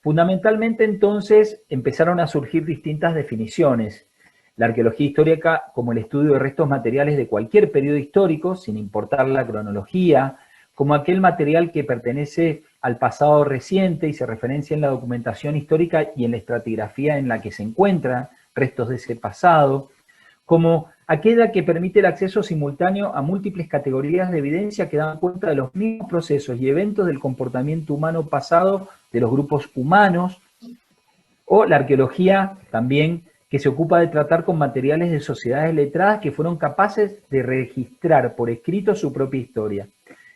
Fundamentalmente entonces empezaron a surgir distintas definiciones. La arqueología histórica como el estudio de restos materiales de cualquier periodo histórico, sin importar la cronología, como aquel material que pertenece al pasado reciente y se referencia en la documentación histórica y en la estratigrafía en la que se encuentran restos de ese pasado, como aquella que permite el acceso simultáneo a múltiples categorías de evidencia que dan cuenta de los mismos procesos y eventos del comportamiento humano pasado de los grupos humanos, o la arqueología también que se ocupa de tratar con materiales de sociedades letradas que fueron capaces de registrar por escrito su propia historia.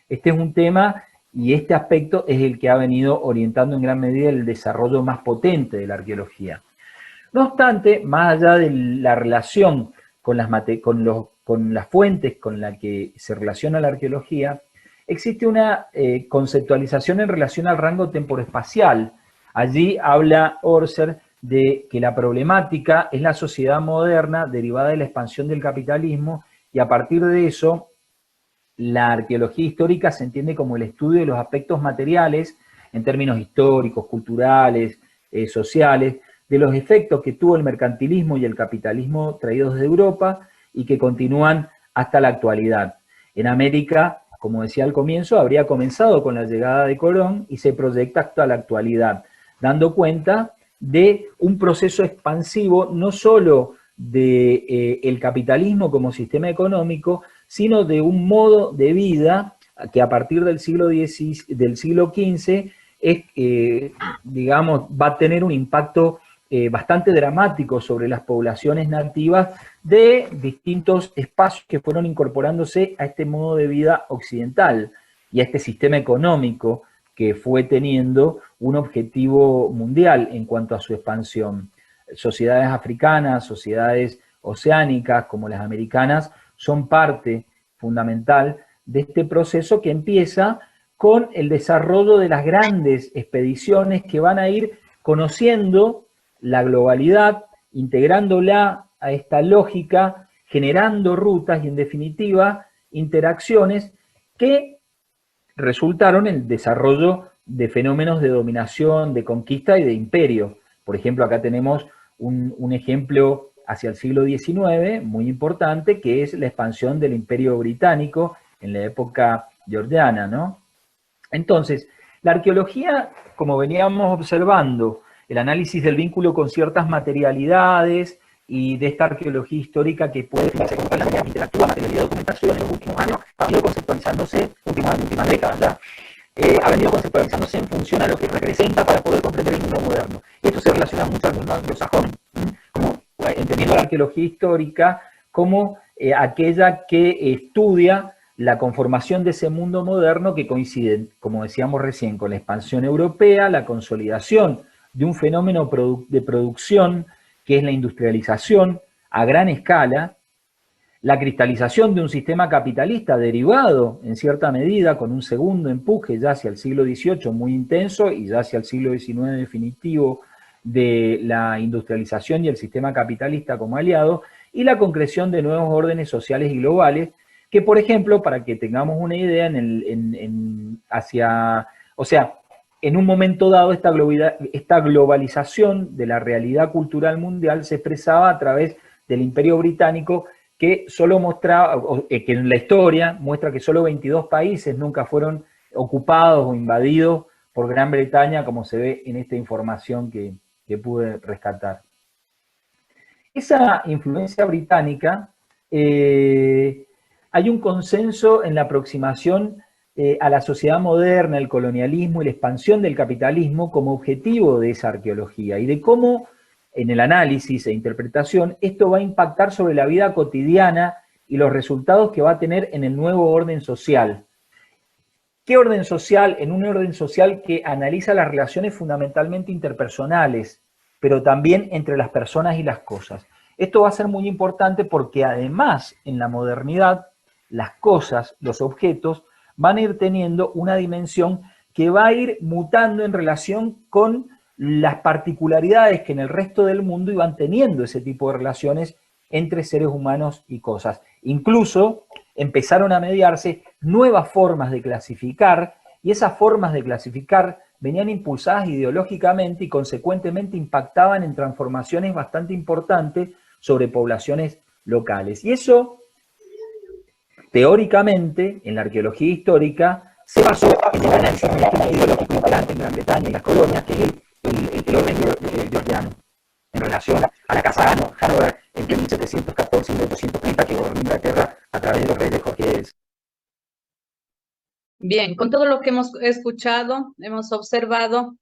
Este es un tema y este aspecto es el que ha venido orientando en gran medida el desarrollo más potente de la arqueología. No obstante, más allá de la relación con las fuentes con las que se relaciona la arqueología, existe una conceptualización en relación al rango temporoespacial. Allí habla Orser de que la problemática es la sociedad moderna derivada de la expansión del capitalismo, y a partir de eso la arqueología histórica se entiende como el estudio de los aspectos materiales en términos históricos, culturales, sociales, de los efectos que tuvo el mercantilismo y el capitalismo traídos de Europa y que continúan hasta la actualidad. En América, como decía al comienzo, habría comenzado con la llegada de Colón y se proyecta hasta la actualidad, dando cuenta de un proceso expansivo no solo del capitalismo como sistema económico, sino de un modo de vida que a partir del siglo XV digamos, va a tener un impacto bastante dramático sobre las poblaciones nativas de distintos espacios que fueron incorporándose a este modo de vida occidental y a este sistema económico que fue teniendo un objetivo mundial en cuanto a su expansión. Sociedades africanas, sociedades oceánicas como las americanas son parte fundamental de este proceso que empieza con el desarrollo de las grandes expediciones que van a ir conociendo la globalidad, integrándola a esta lógica, generando rutas y, en definitiva, interacciones que resultaron en el desarrollo de fenómenos de dominación, de conquista y de imperio. Por ejemplo, acá tenemos un ejemplo hacia el siglo XIX muy importante, que es la expansión del Imperio Británico en la época georgiana, ¿no? Entonces, la arqueología, como veníamos observando, el análisis del vínculo con ciertas materialidades y de esta arqueología histórica que puede definirse como la manera que interactúa materialidad y documentación en los últimos años, ha venido conceptualizándose, últimas décadas ya, ha venido conceptualizándose en función a lo que representa para poder comprender el mundo moderno. Y esto se relaciona mucho al mundo anglosajón, como entendiendo la arqueología histórica como aquella que estudia la conformación de ese mundo moderno que coincide, como decíamos recién, con la expansión europea, la consolidación de un fenómeno de producción que es la industrialización a gran escala, la cristalización de un sistema capitalista derivado en cierta medida con un segundo empuje ya hacia el siglo XVIII muy intenso y ya hacia el siglo XIX definitivo de la industrialización y el sistema capitalista como aliado, y la concreción de nuevos órdenes sociales y globales que, por ejemplo, para que tengamos una idea, en un momento dado esta globalización de la realidad cultural mundial se expresaba a través del Imperio Británico, que solo mostraba, que en la historia muestra que solo 22 países nunca fueron ocupados o invadidos por Gran Bretaña, como se ve en esta información que pude rescatar. Esa influencia británica, hay un consenso en la aproximación a la sociedad moderna, el colonialismo y la expansión del capitalismo como objetivo de esa arqueología y de cómo en el análisis e interpretación esto va a impactar sobre la vida cotidiana y los resultados que va a tener en el nuevo orden social. ¿Qué orden social? En un orden social que analiza las relaciones fundamentalmente interpersonales, pero también entre las personas y las cosas. Esto va a ser muy importante porque además en la modernidad las cosas, los objetos, van a ir teniendo una dimensión que va a ir mutando en relación con las particularidades que en el resto del mundo iban teniendo ese tipo de relaciones entre seres humanos y cosas. Incluso empezaron a mediarse nuevas formas de clasificar, y esas formas de clasificar venían impulsadas ideológicamente y consecuentemente impactaban en transformaciones bastante importantes sobre poblaciones locales. Y eso, teóricamente, en la arqueología histórica, se basó en el análisis del esquema ideológico imperante en Gran Bretaña y las colonias, que es el orden georgiano, en relación a la casa Hanover entre 1714 y 1830, que gobernó Inglaterra a través de los reyes Jorge X. Bien, con todo lo que hemos escuchado, hemos observado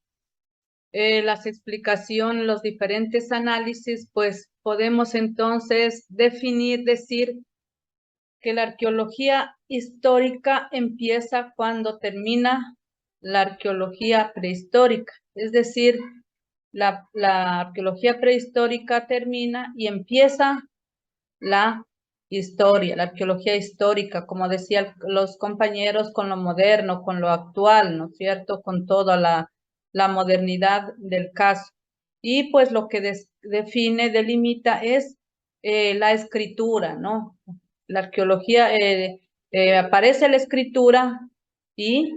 las explicaciones, los diferentes análisis, pues podemos entonces decir que la arqueología histórica empieza cuando termina la arqueología prehistórica, es decir, la arqueología prehistórica termina y empieza la historia, la arqueología histórica, como decían los compañeros, con lo moderno, con lo actual, ¿no es cierto? Con toda la modernidad del caso. Y pues lo que define, delimita es la escritura, ¿no? La arqueología, aparece la escritura y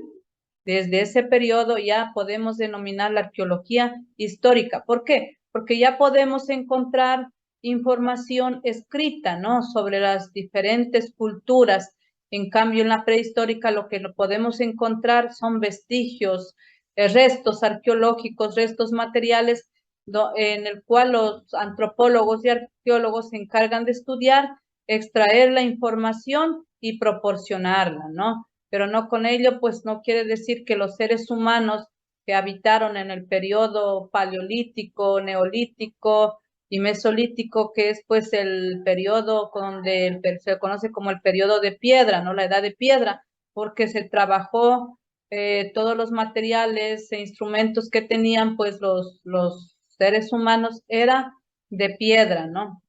desde ese periodo ya podemos denominar la arqueología histórica. ¿Por qué? Porque ya podemos encontrar información escrita, ¿no? Sobre las diferentes culturas. En cambio, en la prehistórica lo que podemos encontrar son vestigios, restos arqueológicos, restos materiales, en el cual los antropólogos y arqueólogos se encargan de estudiar, extraer la información y proporcionarla, ¿no? Pero no con ello, pues no quiere decir que los seres humanos que habitaron en el periodo paleolítico, neolítico y mesolítico, que es pues el periodo donde se conoce como el periodo de piedra, ¿no? La edad de piedra, porque se trabajó todos los materiales e instrumentos que tenían pues los seres humanos era de piedra, ¿no?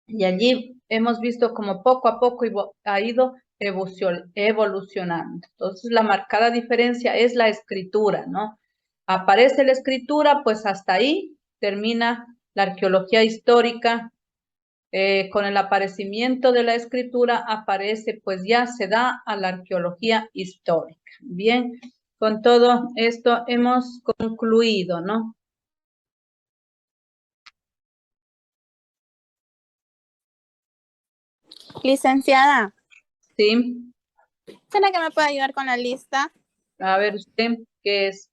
Y allí hemos visto como poco a poco ha ido evolucionando. Entonces, la marcada diferencia es la escritura, ¿no? Aparece la escritura, pues hasta ahí termina la arqueología histórica. Con el aparecimiento de la escritura aparece, pues ya se da a la arqueología histórica. Bien, con todo esto hemos concluido, ¿no? Licenciada. Sí. ¿Será que me puede ayudar con la lista? A ver, ¿usted qué es?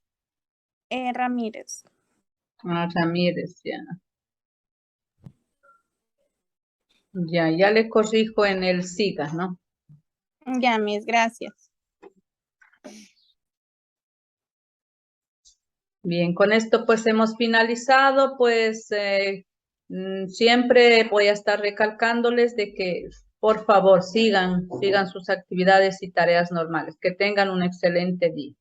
Ramírez. Ah, Ramírez, ya. Ya le corrijo en el SIGA, ¿no? Ya, mis, gracias. Bien, con esto pues hemos finalizado, pues siempre voy a estar recalcándoles de que por favor sigan sus actividades y tareas normales. Que tengan un excelente día.